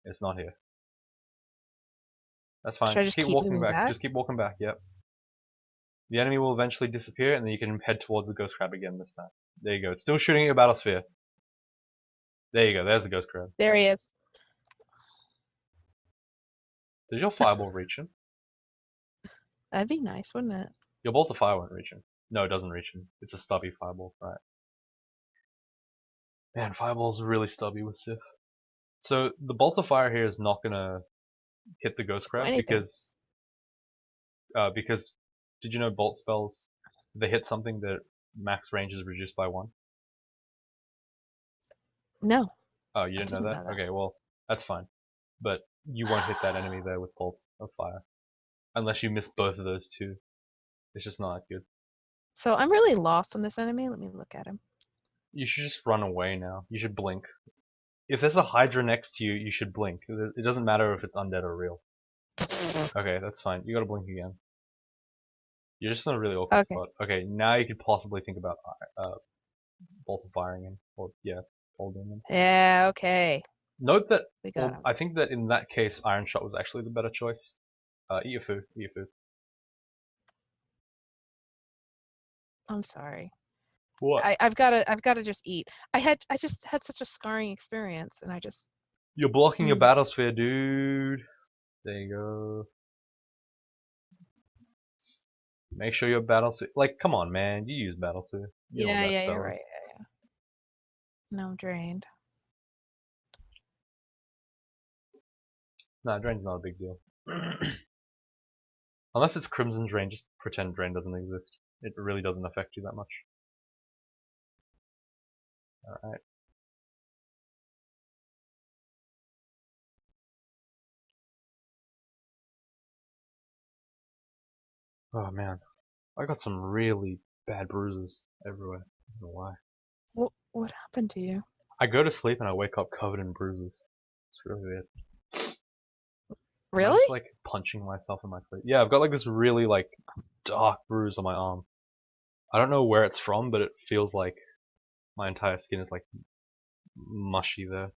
S1: It's not here. That's fine.
S2: Should I
S1: Just
S2: just
S1: keep
S2: keep
S1: walking
S2: moving
S1: back.
S2: back?
S1: Just keep walking back. Yep. The enemy will eventually disappear, and then you can head towards the ghost crab again this time. There you go. It's still shooting at your battle sphere. There you go. There's the ghost crab.
S2: There he is.
S1: Does your fireball reach him?
S2: That'd be nice, wouldn't it?
S1: Your bolt of fire won't reach him. No, it doesn't reach him. It's a stubby fireball. Right. Man, fireballs are really stubby with Sif. So the bolt of fire here is not gonna hit the ghost
S2: Oh,
S1: crab
S2: anything.
S1: because did you know bolt spells, if they hit something, their max range is reduced by 1?
S2: No,
S1: Oh, you
S2: I
S1: didn't know
S2: didn't
S1: that?
S2: know that.
S1: Okay, well, that's fine. But you won't hit that enemy there with bolt of fire unless you miss both of those two. It's just not that good.
S2: So I'm really lost on this enemy. Let me look at him.
S1: You should just run away now. You should blink. If there's a Hydra next to you, you should blink. It doesn't matter if it's undead or real. Okay, that's fine. You gotta blink again. You're just in a really awkward
S2: Okay.
S1: spot. Okay, now you could possibly think about bolt of firing him. Or, yeah, holding him.
S2: Yeah, okay.
S1: Note that,
S2: We got
S1: well,
S2: him.
S1: I think that in that case, Iron Shot was actually the better choice. Eat your food. Eat your food.
S2: I'm sorry.
S1: What?
S2: I've gotta just eat. I just had such a scarring experience and I just
S1: You're blocking your
S2: mm.
S1: battle-sphere, dude. There you go. Make sure your battle-sphere... Like, come on, man. You use battle-sphere. You know what
S2: Yeah,
S1: that
S2: yeah,
S1: spell
S2: you're right.
S1: is.
S2: No, I'm drained.
S1: Nah, Drain's not a big deal. Unless it's Crimson Drain, just pretend Drain doesn't exist. It really doesn't affect you that much. Alright. Oh man. I got some really bad bruises everywhere. I don't know why.
S2: What happened to you?
S1: I go to sleep and I wake up covered in bruises. It's really weird. Am I
S2: Really?
S1: just like punching myself in my sleep? Yeah, I've got like this really like dark bruise on my arm. I don't know where it's from, but it feels like my entire skin is like mushy there.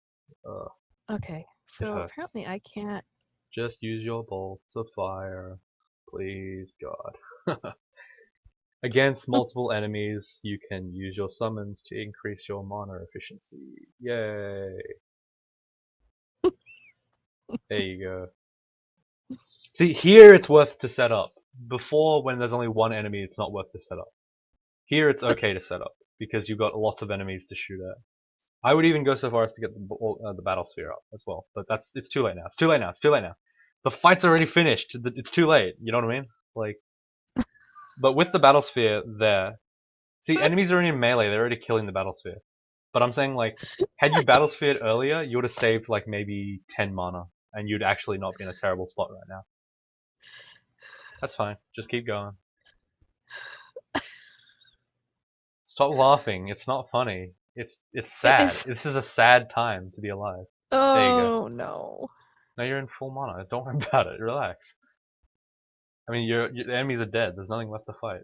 S2: Okay, so
S1: hurts.
S2: apparently I can't.
S1: Just use your bolts of fire. Please, God. Against multiple enemies, you can use your summons to increase your mana efficiency. Yay! There you go. See, here it's worth to set up. Before, when there's only one enemy, it's not worth to set up. Here it's okay to set up, because you've got lots of enemies to shoot at. I would even go so far as to get the battle sphere up as well, but it's too late now. It's too late now. It's too late now. The fight's already finished. It's too late. You know what I mean? Like, but with the battle sphere there, see, enemies are in melee. They're already killing the battle sphere. But I'm saying, like, had you battle sphered earlier, you would have saved like maybe 10 mana, and you'd actually not be in a terrible spot right now. That's fine. Just keep going. Stop laughing. It's not funny. It's
S2: It
S1: sad.
S2: is.
S1: This is a sad time to be alive. There you go.
S2: Oh no.
S1: Now you're in full mana. Don't worry about it. Relax. I mean, the enemies are dead. There's nothing left to fight.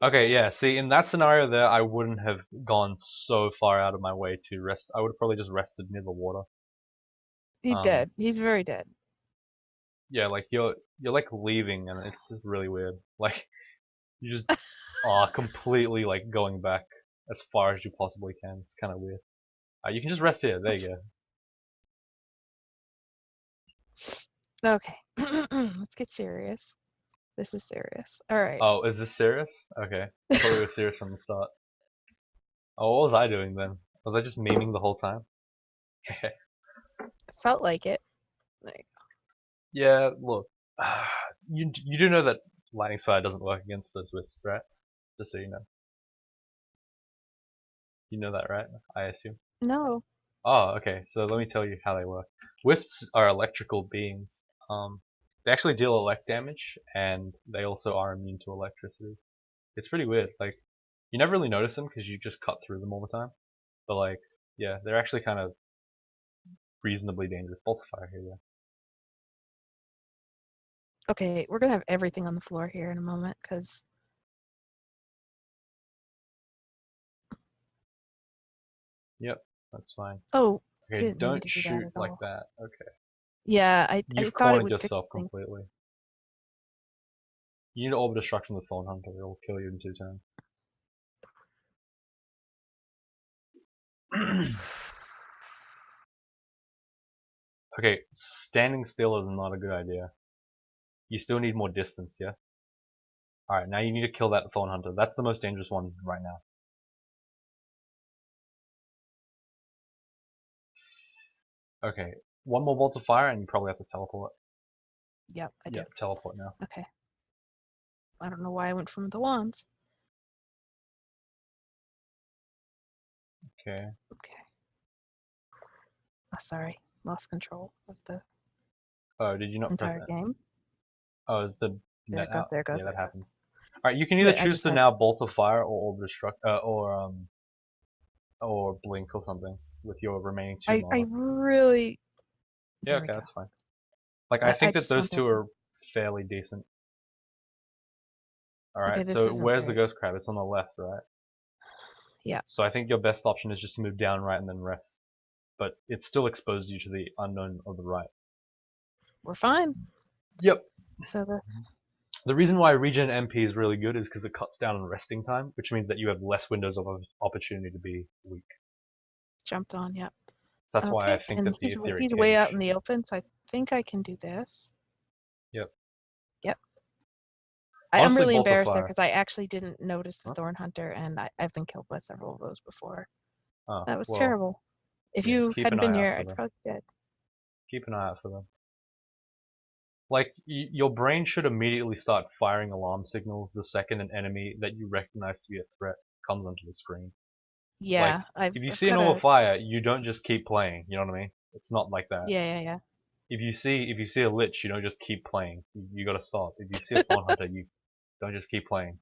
S1: Okay, yeah. See, in that scenario there, I wouldn't have gone so far out of my way to rest. I would have probably just rested near the water.
S2: He's dead. He's very dead.
S1: Yeah, like you're like leaving, and it's just really weird. Like you just are completely like going back as far as you possibly can. It's kind of weird. You can just rest here. There you go.
S2: Okay. Let's get serious. This is serious. All right.
S1: Oh, is this serious? Okay. I thought we were serious from the start. Oh, what was I doing then? Was I just memeing the whole time?
S2: Felt like it.
S1: Yeah, look. You do know that Lightning Fire doesn't work against those wisps, right? Just so you know. You know that, right? I assume.
S2: No.
S1: Oh, okay. So let me tell you how they work. Wisps are electrical beings. They actually deal elect damage, and they also are immune to electricity. It's pretty weird. Like, you never really notice them because you just cut through them all the time. But like, yeah, they're actually kind of reasonably dangerous. Bolt fire here, yeah.
S2: Okay, we're gonna have everything on the floor here in a moment because.
S1: Yep, that's fine.
S2: Oh, I
S1: Okay,
S2: didn't mean
S1: don't
S2: to do that
S1: shoot
S2: at
S1: like
S2: all.
S1: that. Okay.
S2: Yeah, I
S1: You've
S2: thought it
S1: cornered
S2: would fix
S1: yourself
S2: things.
S1: completely. You need to orb destruction with Thorn Hunter. It'll kill you in 2 turns. Okay, standing still is not a good idea. You still need more distance, yeah? Alright, now you need to kill that Thorn Hunter. That's the most dangerous one right now. Okay, one more bolt of fire and you probably have to teleport.
S2: Yep, I do.
S1: Yep, teleport now.
S2: Okay. I don't know why I went from the wands.
S1: Okay.
S2: Okay. Oh, sorry. Lost control of the
S1: Oh, did you not press
S2: entire
S1: it?
S2: game.
S1: Oh, is the
S2: There
S1: net
S2: it goes,
S1: out?
S2: there it goes,
S1: Yeah,
S2: there
S1: that
S2: it goes.
S1: happens. Alright, you can either
S2: But I
S1: choose
S2: just
S1: to
S2: had
S1: now bolt of fire or orb destruct or blink or something with your remaining 2
S2: I
S1: mana.
S2: really.
S1: Yeah,
S2: There we
S1: okay,
S2: go.
S1: that's fine. Like, I
S2: I
S1: think that
S2: just
S1: those
S2: wanted
S1: two
S2: to.
S1: are fairly decent.
S2: Okay,
S1: Alright,
S2: this
S1: so
S2: isn't
S1: where's the
S2: great.
S1: ghost crab? It's on the left, right?
S2: Yeah.
S1: So I think your best option is just to move down right and then rest. But it still exposed you to the unknown of the right.
S2: We're fine.
S1: Yep.
S2: So
S1: The reason why regen MP is really good is because it cuts down on resting time, which means that you have less windows of opportunity to be weak.
S2: jumped on, yep.
S1: So that's why I
S2: Okay,
S1: think
S2: and
S1: that the etheric
S2: he's way out
S1: cage.
S2: in the open, so I think I can do this.
S1: Yep.
S2: Yep. I'm
S1: Honestly,
S2: really
S1: bolt of
S2: embarrassed there
S1: fire.
S2: because I actually didn't notice the
S1: Huh?
S2: Thorn Hunter, and I've been killed by several of those before.
S1: Oh,
S2: That was
S1: well,
S2: terrible. If
S1: yeah.
S2: you
S1: Keep
S2: hadn't
S1: an
S2: been
S1: eye out
S2: here,
S1: for
S2: I'd
S1: them.
S2: probably be dead.
S1: Keep an eye out for them. Like, your brain should immediately start firing alarm signals the second an enemy that you recognize to be a threat comes onto the screen. Like,
S2: Yeah,
S1: if you
S2: I've
S1: see a
S2: got
S1: normal
S2: a.
S1: fire, you don't just keep playing. You know what I mean? It's not like that.
S2: Yeah.
S1: If you see a lich, you don't just keep playing. You gotta stop. If you see a thorn hunter, you don't just keep playing.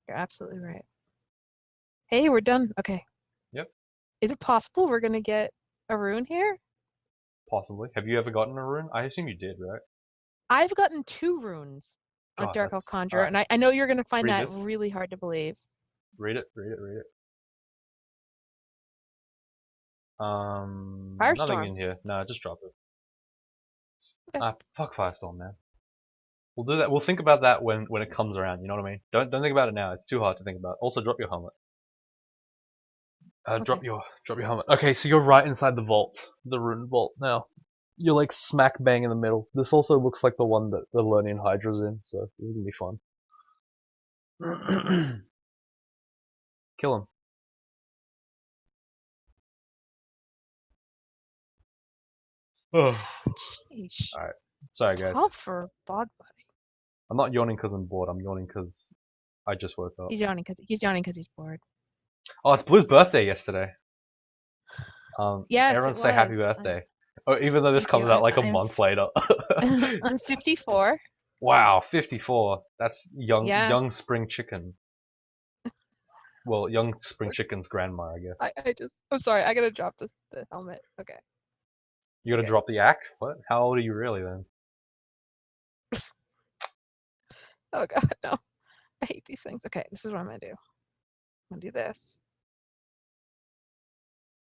S2: You're absolutely right. Hey, we're done. Okay.
S1: Yep,
S2: Is it possible we're gonna get a rune here?
S1: possibly. Have you ever gotten a rune? I assume you did, right?
S2: I've gotten 2 runes on
S1: God,
S2: Dark Elf
S1: that's
S2: Conjurer,
S1: alright.
S2: and I know you're gonna find
S1: Read
S2: that
S1: this.
S2: really hard to believe.
S1: Read it. Read it. Read it. Nothing
S2: Firestorm.
S1: in here. No, just drop it.
S2: Okay.
S1: Ah, fuck Firestorm, man. We'll do that. We'll think about that when it comes around. You know what I mean? Don't think about it now. It's too hard to think about. Also, drop your helmet.
S2: Okay.
S1: Drop your helmet. Okay, so you're right inside the vault, the ruined vault now. You're like smack bang in the middle. This also looks like the one that the Lernian Hydra's in, so this is gonna be fun. Kill him. Oh.
S2: Sheesh.
S1: Alright.
S2: It's
S1: Sorry, guys.
S2: tough for a bog buddy.
S1: I'm not yawning because I'm bored. I'm yawning because I just woke up.
S2: He's yawning because he's bored.
S1: Oh, it's Blue's birthday yesterday.
S2: Yes,
S1: Everyone
S2: it
S1: say happy
S2: was.
S1: birthday. Oh, even though this
S2: Thank you.
S1: comes out like a month later.
S2: I'm 54.
S1: Wow, 54. That's
S2: Yeah.
S1: young spring chicken. Well, young spring chicken's grandma, I guess.
S2: I'm sorry. I gotta drop the helmet. Okay.
S1: You gotta
S2: Okay.
S1: drop the act? What? How old are you really then?
S2: Oh god, no. I hate these things. Okay, this is what I'm gonna do. I'm gonna do this.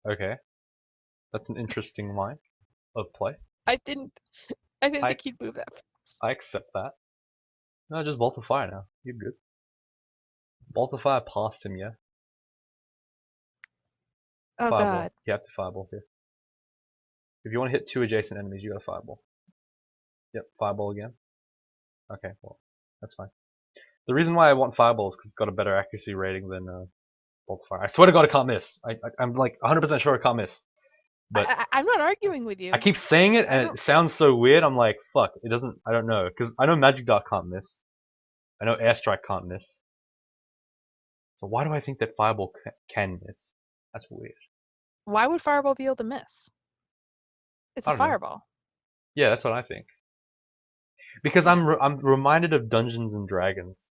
S1: Okay. That's an interesting line of play.
S2: I didn't I didn't
S1: I
S2: think he'd move that fast.
S1: I accept that. No, just bolt of fire now. You're good. Bolt of fire past him, yeah?
S2: Oh
S1: Fireball.
S2: god.
S1: You have to fireball here. If you want to hit 2 adjacent enemies, you gotta fireball. Yep, fireball again. Okay, well, that's fine. The reason why I want fireball is because it's got a better accuracy rating than bolt of fire. I swear to God, I can't miss. I'm like 100% sure I can't miss. But
S2: I'm not arguing with you.
S1: I keep saying it
S2: I
S1: and
S2: don't
S1: it sounds so weird. I'm like, fuck, it doesn't. I don't know because I know Magic Dart can't miss. I know Airstrike can't miss. So why do I think that Fireball can miss? That's weird.
S2: Why would Fireball be able to miss? It's
S1: I
S2: a
S1: don't know.
S2: fireball.
S1: Yeah, that's what I think. Because
S2: Yeah.
S1: I'm reminded of Dungeons and Dragons,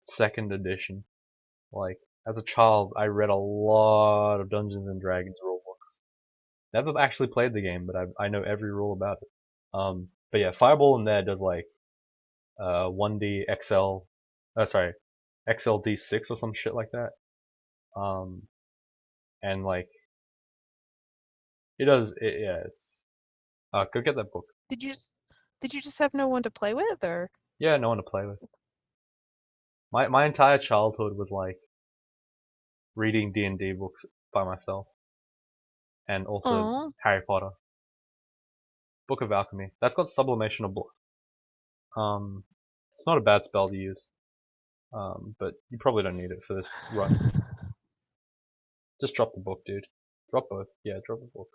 S1: second edition. Like as a child, I read a lot of Dungeons and Dragons rule books. Never actually played the game, but I know every rule about it. But yeah, Fireball in there does like 1D XL, sorry, XLD6 or some shit like that. And like it does, yeah, it's. Go get that book.
S2: Did you just have no one to play with, or?
S1: Yeah, no one to play with. My entire childhood was like reading D&D books by myself, and also
S2: Oh.
S1: Harry Potter, Book of Alchemy. That's got sublimation of blood. It's not a bad spell to use. But you probably don't need it for this run. Just drop the book, dude. Drop both. Yeah, drop the book.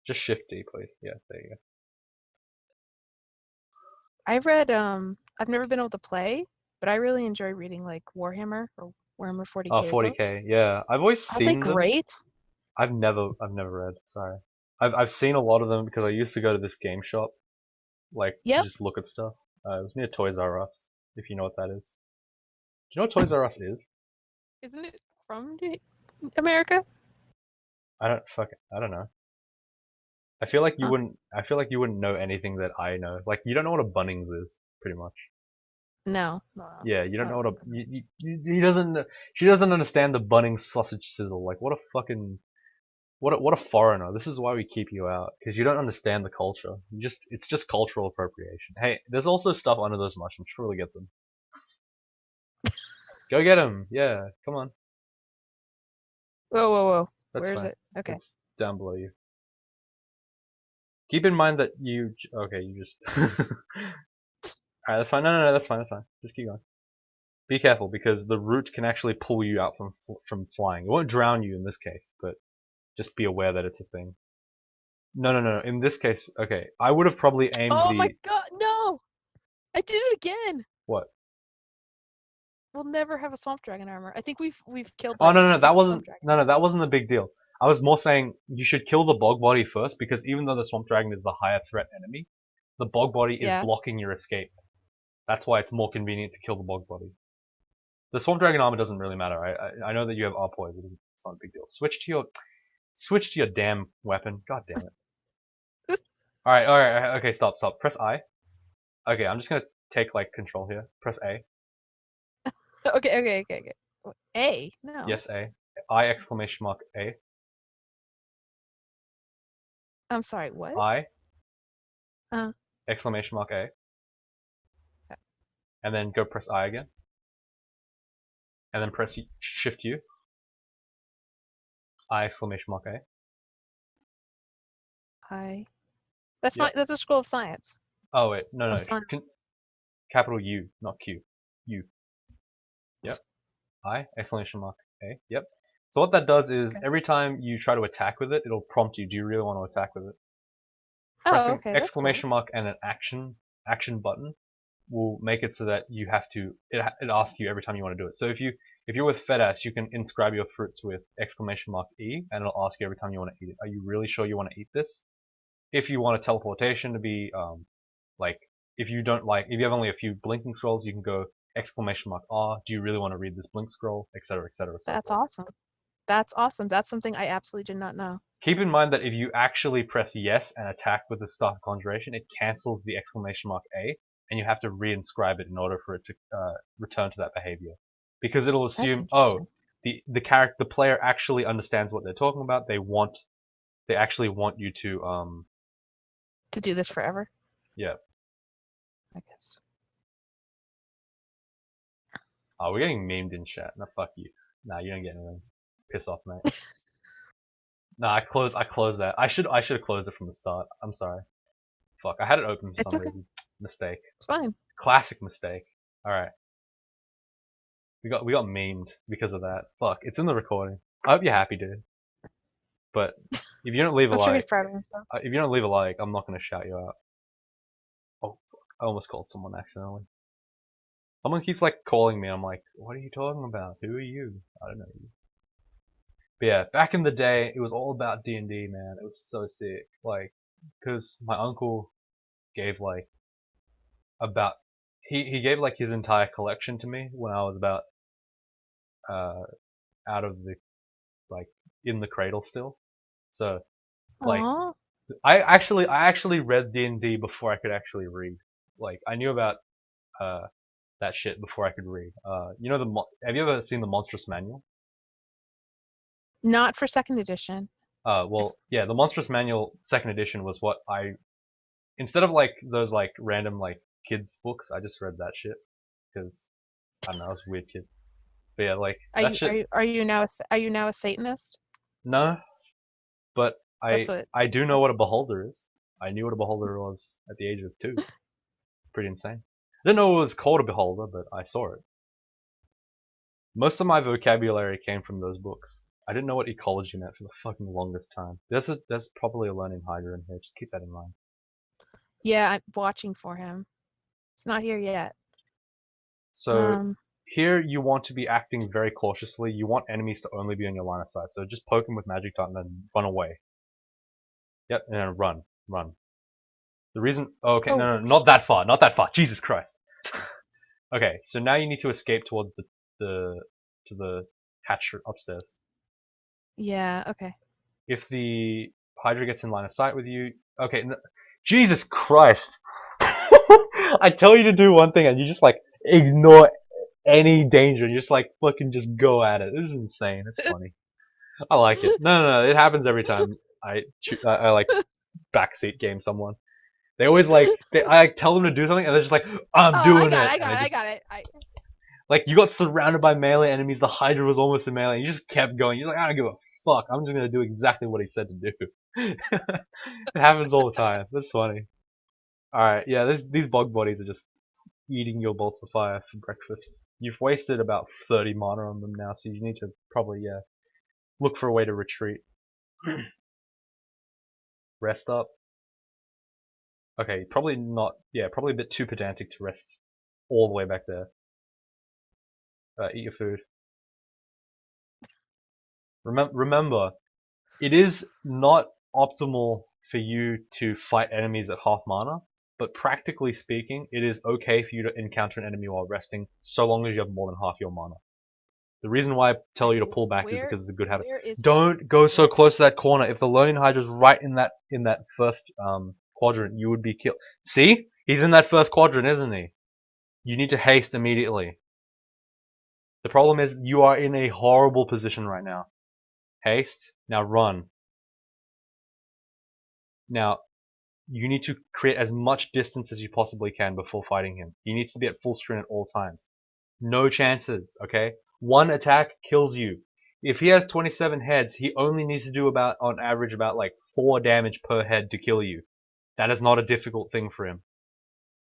S1: Just shift D, please. Yeah, there you go.
S2: I read I've never been able to play, but I really enjoy reading like Warhammer or Warhammer
S1: Oh,
S2: 40K books.
S1: 40k. Yeah, I've always
S2: Aren't they
S1: seen them.
S2: great?
S1: I've never read. Sorry. I've seen a lot of them because I used to go to this game shop, like to
S2: Yep.
S1: just look at stuff. It was near Toys R Us, if you know what that is. Do you know what Toys R Us is?
S2: Isn't it from America?
S1: I don't know. I feel like you
S2: Huh.
S1: wouldn't. I feel like you wouldn't know anything that I know. Like you don't know what a Bunnings is, pretty much.
S2: No. No.
S1: Yeah, you don't
S2: I
S1: know
S2: don't
S1: what a.
S2: know.
S1: He doesn't. She doesn't understand the Bunnings sausage sizzle. Like what a fucking. What a foreigner. This is why we keep you out because you don't understand the culture. It's just cultural appropriation. Hey, there's also stuff under those mushrooms. Surely get them. Go get them. Yeah, come on.
S2: Whoa, whoa, whoa.
S1: That's
S2: Where is
S1: fine.
S2: it? Okay.
S1: It's down below you. Keep in mind that you. Okay, you just. Alright, that's fine. No, that's fine. That's fine. Just keep going. Be careful because the root can actually pull you out from flying. It won't drown you in this case, but just be aware that it's a thing. No. In this case, okay, I would have probably aimed
S2: Oh my
S1: the
S2: god, no! I did it again.
S1: what?
S2: We'll never have a swamp dragon armor. I think we've killed
S1: Oh
S2: like
S1: no, that
S2: 6
S1: wasn't
S2: swamp dragons.
S1: that wasn't a big deal. I was more saying you should kill the bog body first because even though the swamp dragon is the higher threat enemy, the bog body is
S2: Yeah.
S1: blocking your escape. That's why it's more convenient to kill the bog body. The swamp dragon armor doesn't really matter. I know that you have arpoise, but it's not a big deal. Switch to your damn weapon. God damn it. Alright, okay, stop. Press I. Okay, I'm just gonna take like control here. Press A.
S2: Okay. A? No.
S1: Yes, A. I exclamation mark A.
S2: I'm sorry, what?
S1: I
S2: Uh,
S1: exclamation mark A. And then go press I again. And then press Shift U. I exclamation mark A.
S2: I. That's
S1: Yep.
S2: not. That's a scroll of science.
S1: Oh wait, no,
S2: Oh,
S1: no.
S2: science.
S1: Capital U, not Q. U. Yep. I exclamation mark A. Yep. So what that does is
S2: Okay.
S1: every time you try to attack with it, it'll prompt you. Do you really want to attack with it?
S2: Oh,
S1: Pressing
S2: okay. That's cool.
S1: exclamation mark and an action button will make it so that you have to. It asks you every time you want to do it. So if you're with FedEx, you can inscribe your fruits with exclamation mark E, and it'll ask you every time you want to eat it. Are you really sure you want to eat this? If you want a teleportation to be like if you have only a few blinking scrolls, you can go exclamation mark R. Do you really want to read this blink scroll, etc., etc., so
S2: That's
S1: forth.
S2: awesome. That's awesome. That's something I absolutely did not know.
S1: Keep in mind that if you actually press yes and attack with the start conjuration, it cancels the exclamation mark A, and you have to reinscribe it in order for it to return to that behavior, because it'll
S2: That's
S1: assume,
S2: interesting.
S1: the player actually understands what they're talking about. They actually want you to
S2: To do this forever,
S1: yeah.
S2: I guess.
S1: Oh, we're getting memed in chat. No, fuck you. Nah, you don't get anything. Piss off, mate. Nah, I closed that. I should have closed it from the start. I'm sorry. Fuck, I had it open for
S2: It's
S1: some
S2: okay.
S1: reason. Mistake.
S2: It's fine.
S1: Classic mistake. All right. We got memed because of that. Fuck, it's in the recording. I hope you're happy, dude. But if you don't leave a
S2: I'm sure he's
S1: like,
S2: proud of himself.
S1: I'm not gonna shout you out. Oh fuck, I almost called someone accidentally. Someone keeps like calling me. I'm like, what are you talking about? Who are you? I don't know you. But yeah, back in the day, it was all about D&D, man. It was so sick. Like, cause my uncle gave like about he gave like his entire collection to me when I was about uh out of the like in the cradle still. So like
S2: Aww.
S1: I actually read D&D before I could actually read. Like I knew about uh that shit before I could read. You know have you ever seen the Monstrous Manual?
S2: Not for second edition. If
S1: Well, yeah, the Monstrous Manual second edition was what I instead of like those like random like kids books, I just read that shit because I don't know, I was a weird kid. But yeah, like
S2: are
S1: that
S2: you are
S1: shit.
S2: you are you now are you now a Satanist?
S1: No, but
S2: That's what.
S1: I do know what a beholder is. I knew what a beholder was at the age of 2. Pretty insane. I didn't know it was called a beholder, but I saw it. Most of my vocabulary came from those books. I didn't know what ecology meant for the fucking longest time. There's probably a learning Hydra in here. Just keep that in mind.
S2: Yeah, I'm watching for him. It's not here yet.
S1: So here you want to be acting very cautiously. You want enemies to only be on your line of sight. So just poke them with magic dart and then run away. Yep, and then run. The reason. Oh, okay,
S2: Oh,
S1: no, not that far, not that far. Jesus Christ. Okay, so now you need to escape towards the to the hatch upstairs.
S2: yeah. Okay.
S1: If the Hydra gets in line of sight with you, okay. Jesus Christ! I tell you to do one thing and you just like ignore any danger. You just like fucking just go at it. This is insane. It's funny. I like it. No. It happens every time I like backseat game someone. They always like I like, tell them to do something and they're just like I'm
S2: Oh, I
S1: doing
S2: got it.
S1: it
S2: I
S1: and
S2: got
S1: they
S2: it. I
S1: just
S2: got it.
S1: like you got surrounded by melee enemies. The Hydra was almost in melee. And you just kept going. You're like I don't give a fuck. I'm just gonna do exactly what he said to do. It happens all the time. That's funny. All right, yeah. These bog bodies are just eating your bolts of fire for breakfast. You've wasted about 30 mana on them now, so you need to probably look for a way to retreat. Rest up. Okay, probably not. Yeah, probably a bit too pedantic to rest all the way back there. Eat your food. Remember, it is not optimal for you to fight enemies at half mana, but practically speaking, it is okay for you to encounter an enemy while resting, so long as you have more than half your mana. The reason why I tell you to pull back is
S2: Where?
S1: because it's a good habit.
S2: Where is he?
S1: Don't go so close to that corner. If the Learning Hydra's right in that first quadrant, you would be killed. See? He's in that first quadrant, isn't he? You need to haste immediately. The problem is you are in a horrible position right now. Haste. Now run. Now, you need to create as much distance as you possibly can before fighting him. He needs to be at full screen at all times. No chances, okay? One attack kills you. If he has 27 heads, he only needs to do about, on average, about like 4 damage per head to kill you. That is not a difficult thing for him.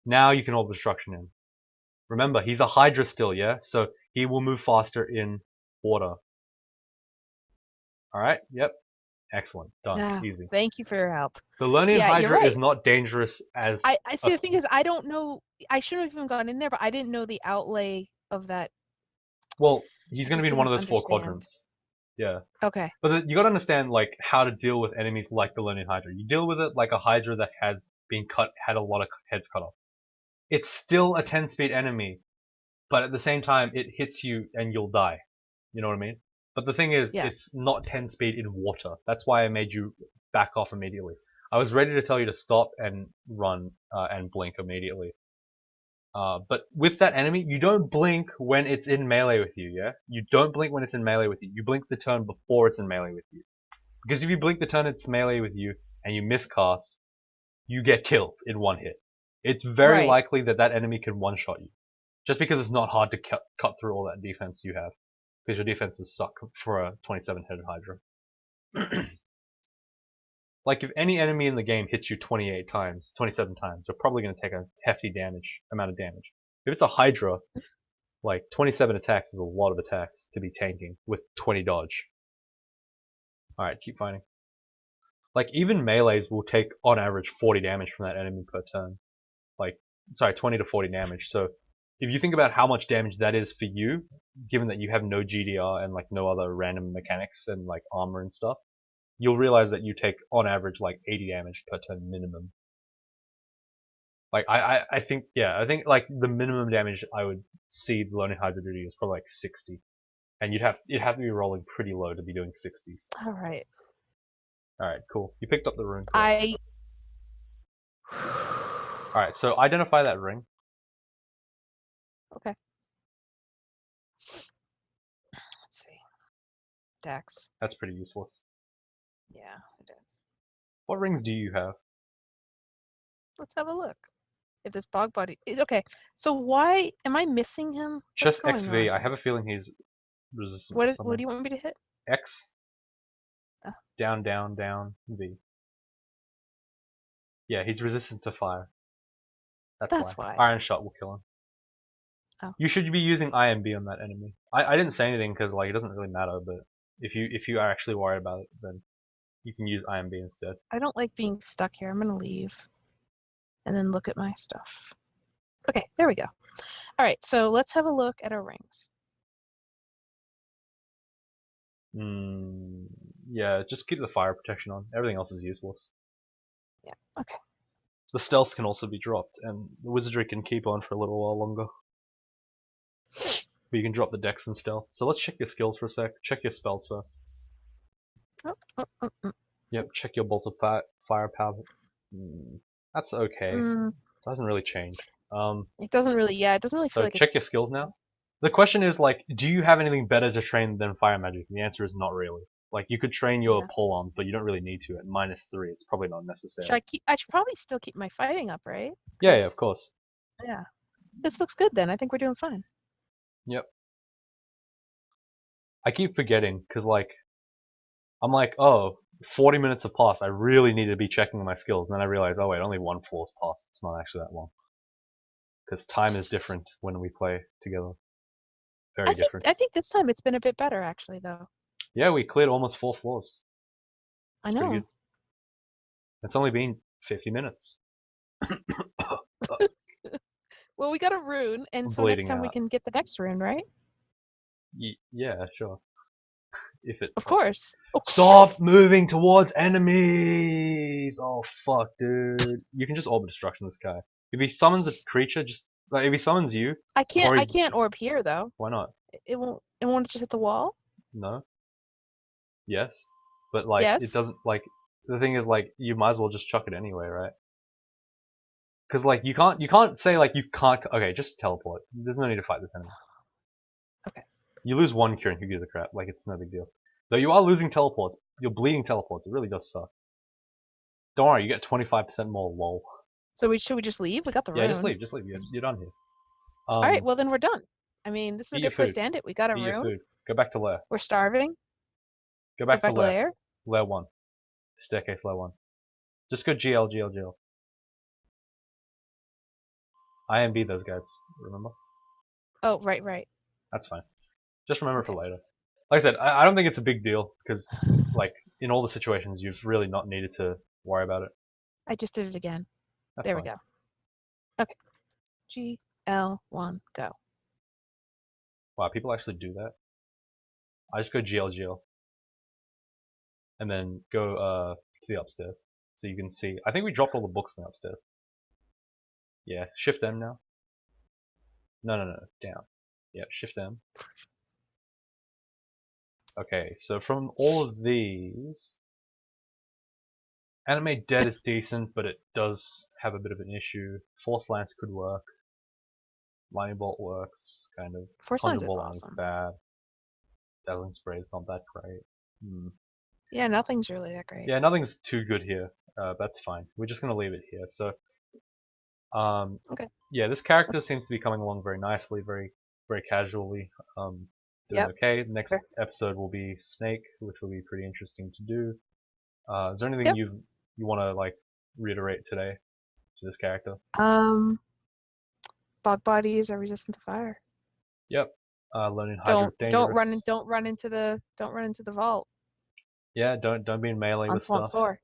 S1: Now you can Orb Destruction him. Remember, he's a Hydra still, yeah? So he will move faster in water. Alright, yep. Excellent. Done.
S2: Ah,
S1: Easy.
S2: thank you for your help.
S1: The Lernian
S2: Yeah, you're
S1: Hydra
S2: right.
S1: is not dangerous as...
S2: I see. The thing is, I don't know. I shouldn't have even gone in there, but I didn't know the outlay of that.
S1: Well, he's
S2: I
S1: going to
S2: just
S1: be in one
S2: didn't
S1: of those 4
S2: understand.
S1: quadrants. Yeah.
S2: Okay.
S1: But you got to understand like how to deal with enemies like the Lernian Hydra. You deal with it like a Hydra that has been had a lot of heads cut off. It's still a 10 speed enemy, but at the same time it hits you and you'll die. You know what I mean? But the thing is,
S2: Yeah.
S1: it's not 10 speed in water. That's why I made you back off immediately. I was ready to tell you to stop and run and blink immediately. But with that enemy, you don't blink when it's in melee with you, yeah? You don't blink when it's in melee with you. You blink the turn before it's in melee with you. Because if you blink the turn it's melee with you and you miscast, you get killed in one hit. It's very
S2: Right.
S1: likely that that enemy can one-shot you. Just because it's not hard to cut through all that defense you have. Because your defenses suck for a 27-headed Hydra. Like, if any enemy in the game hits you 28 times, 27 times, you're probably going to take a hefty amount of damage. If it's a Hydra, like, 27 attacks is a lot of attacks to be tanking with 20 dodge. Alright, keep fighting. Like, even melees will take, on average, 40 damage from that enemy per turn. Like, sorry, 20 to 40 damage. So, if you think about how much damage that is for you, given that you have no GDR and, like, no other random mechanics and, like, armor and stuff, you'll realize that you take, on average, like, 80 damage per turn minimum. Like, I think, yeah, I think, like, the minimum damage I would see the Lernian Hydra do is probably, like, 60. And you'd have to be rolling pretty low to be doing 60s.
S2: Alright.
S1: Alright, cool. You picked up the rune.
S2: I.
S1: Alright, so identify that ring.
S2: Okay. Let's see. Dex.
S1: That's pretty useless.
S2: Yeah, it is.
S1: What rings do you have?
S2: Let's have a look. If this bog body is okay. So why am I missing him? What's
S1: Just
S2: going
S1: XV.
S2: on?
S1: I have a feeling he's resistant
S2: What
S1: to
S2: is?
S1: something.
S2: What do you want me to hit?
S1: X.
S2: Oh.
S1: Down, down, down. V. Yeah, he's resistant to fire. That's why. Iron Shot will kill him.
S2: Oh.
S1: You should be using IMB on that enemy. I didn't say anything because like it doesn't really matter, but if you are actually worried about it, then you can use IMB instead.
S2: I don't like being stuck here. I'm gonna leave, and then look at my stuff. Okay, there we go. All right, so let's have a look at our rings.
S1: Yeah, just keep the fire protection on. Everything else is useless.
S2: Yeah. Okay.
S1: The stealth can also be dropped, and the wizardry can keep on for a little while longer. But you can drop the dex and stealth. So let's check your skills for a sec. Check your spells first. Yep, check your bolt of firepower. That's okay. Doesn't really change.
S2: It doesn't really. Yeah, it doesn't really feel like
S1: check
S2: it's.
S1: your skills now. The question is like, do you have anything better to train than fire magic? The answer is not really. Like you could train your pole arms, but you don't really need to. At -3, it's probably not necessary.
S2: I should probably still keep my fighting up, right?
S1: Yeah, of course.
S2: Yeah. This looks good then. I think we're doing fine.
S1: Yep. I keep forgetting because like I'm like, oh, 40 minutes have passed. I really need to be checking my skills. And then I realize, oh wait, only one floor's passed. It's not actually that long. Because time is different when we play together. Very different.
S2: I think this time it's been a bit better actually, though.
S1: Yeah, we cleared almost 4 floors.
S2: I know.
S1: Pretty good. It's only been 50 minutes.
S2: Well, we got a rune, and so next time we can get the next rune, right?
S1: Yeah, sure. If it.
S2: Of course.
S1: Stop moving towards enemies! Oh fuck, dude. You can just orb destruction this guy. If he summons a creature, just like if he summons you.
S2: I can't orb here though.
S1: Why not?
S2: It won't just hit the wall?
S1: No. Yes. But like it doesn't like the thing is like you might as well just chuck it anyway, right? Because like you can't say like you can't. Okay, just teleport. There's no need to fight this enemy.
S2: Okay.
S1: You lose one cure and who gives a crap? Like, it's no big deal. Though you are losing teleports. You're bleeding teleports. It really does suck. Don't worry, you get 25% more. Lol.
S2: So should we just leave? We got the
S1: Yeah, just
S2: rune.
S1: leave. Just leave. You're done here.
S2: All right, well then we're done. I mean, this is a
S1: Eat your
S2: good place
S1: food.
S2: to end it. We got a
S1: Eat your
S2: rune.
S1: food. Go back to lair.
S2: We're starving.
S1: Go
S2: Go
S1: back to
S2: back to
S1: lair.
S2: lair.
S1: Lair 1. Staircase lair 1. Just go GL, GL, GL. IMB those guys, remember?
S2: Oh, right.
S1: That's fine. Just remember
S2: Okay.
S1: for later. Like I said, I don't think it's a big deal, because, like, in all the situations, you've really not needed to worry about it.
S2: I just did it again.
S1: That's
S2: There
S1: fine.
S2: we go. Okay. GL1, go.
S1: Wow, people actually do that? I just go GL, GL. And then go to the upstairs. So you can see. I think we dropped all the books in the upstairs. Yeah, shift M now. No, down. Yeah, shift M. Okay, so from all of these, Animate Dead is decent, but it does have a bit of an issue. Force Lance could work. Lightning Bolt works, kind of.
S2: Force Lines
S1: Conjure
S2: is
S1: Bolt ain't
S2: awesome.
S1: bad. Dazzling Spray is not that great.
S2: Yeah, nothing's really that great.
S1: Yeah, nothing's too good here. That's fine. We're just gonna leave it here. So,
S2: Okay.
S1: yeah, this character seems to be coming along very nicely, very casually. Doing
S2: Yep.
S1: okay. The next
S2: Sure.
S1: episode will be Snake, which will be pretty interesting to do. Is there anything
S2: Yep.
S1: you want to like reiterate today to this character?
S2: Bog bodies are resistant to fire.
S1: Yep. Learning Hydra is
S2: Don't
S1: dangerous.
S2: run into the vault
S1: Yeah, don't be in melee
S2: on
S1: with
S2: Swamp
S1: stuff.
S2: 4.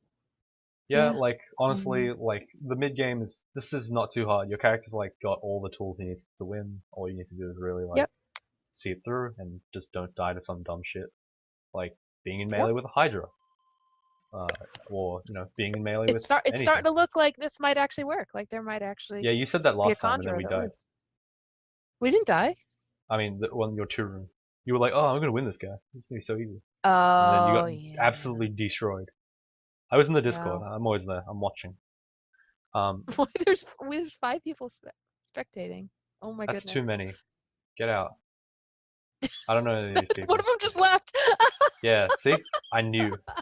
S1: Yeah,
S2: Yeah.
S1: like honestly, like the mid game is this is not too hard. Your character's like got all the tools he needs to win. All you need to do is really like
S2: Yep.
S1: see it through and just don't die to some dumb shit like being in
S2: Yep.
S1: melee with a Hydra, or being in melee with
S2: It's
S1: anything.
S2: starting to look like this might actually work. Like there might actually
S1: Yeah, you said that
S2: be a
S1: last time and then
S2: Conjurer
S1: we
S2: that
S1: died.
S2: lives. We didn't die.
S1: I mean, on your 2 room, you were like, "Oh, I'm gonna win this guy. It's gonna be so easy," and then you
S2: Oh
S1: got
S2: yeah.
S1: absolutely destroyed. I was in the Discord.
S2: Well,
S1: I'm always there. I'm watching.
S2: there's 5 people spectating. Oh my
S1: That's too
S2: goodness.
S1: many. Get out. I don't know any of these people.
S2: One of them just left.
S1: Yeah, see? I knew. I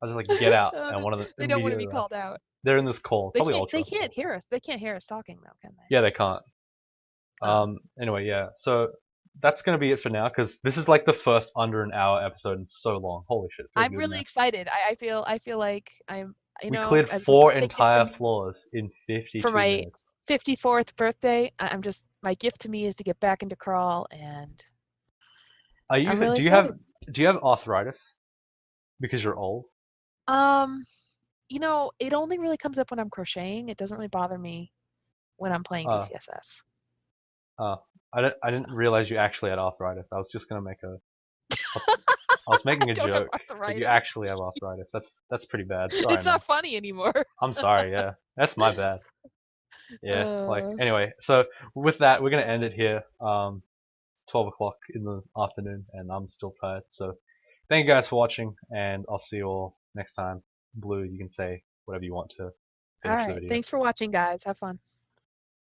S1: was just like, get out, and one of them
S2: They don't want to
S1: immediately
S2: be
S1: left.
S2: called out.
S1: They're in this call, probably
S2: They
S1: Ultra.
S2: can't hear us. They can't hear us talking though, can they?
S1: Yeah, they can't.
S2: Oh.
S1: Anyway, yeah. So that's gonna be it for now, because this is like the first under an hour episode in so long. Holy shit, feels
S2: I'm
S1: good,
S2: really
S1: man.
S2: excited. I feel like I'm
S1: We cleared
S2: as a
S1: 4
S2: birthday gift
S1: entire floors in
S2: for
S1: 52
S2: my
S1: minutes.
S2: 54th birthday. I'm just my gift to me is to get back into crawl, and
S1: Are you?
S2: I'm really
S1: Do you
S2: excited.
S1: have arthritis? Because you're old.
S2: It only really comes up when I'm crocheting. It doesn't really bother me when I'm playing
S1: Uh,
S2: DCSS.
S1: I
S2: So
S1: didn't realize you actually had arthritis. I was just gonna make I was making
S2: I
S1: a
S2: don't have
S1: joke, but you
S2: arthritis.
S1: actually have arthritis. That's pretty bad. Sorry,
S2: It's
S1: man.
S2: not funny anymore.
S1: I'm sorry. Yeah, that's my bad. Yeah. Like
S2: Uh,
S1: anyway, so with that, we're gonna end it here. It's 12 o'clock in the afternoon, and I'm still tired. So thank you guys for watching, and I'll see you all next time. Blue, you can say whatever you want to
S2: all
S1: finish the
S2: right.
S1: video.
S2: Thanks for watching, guys. Have fun.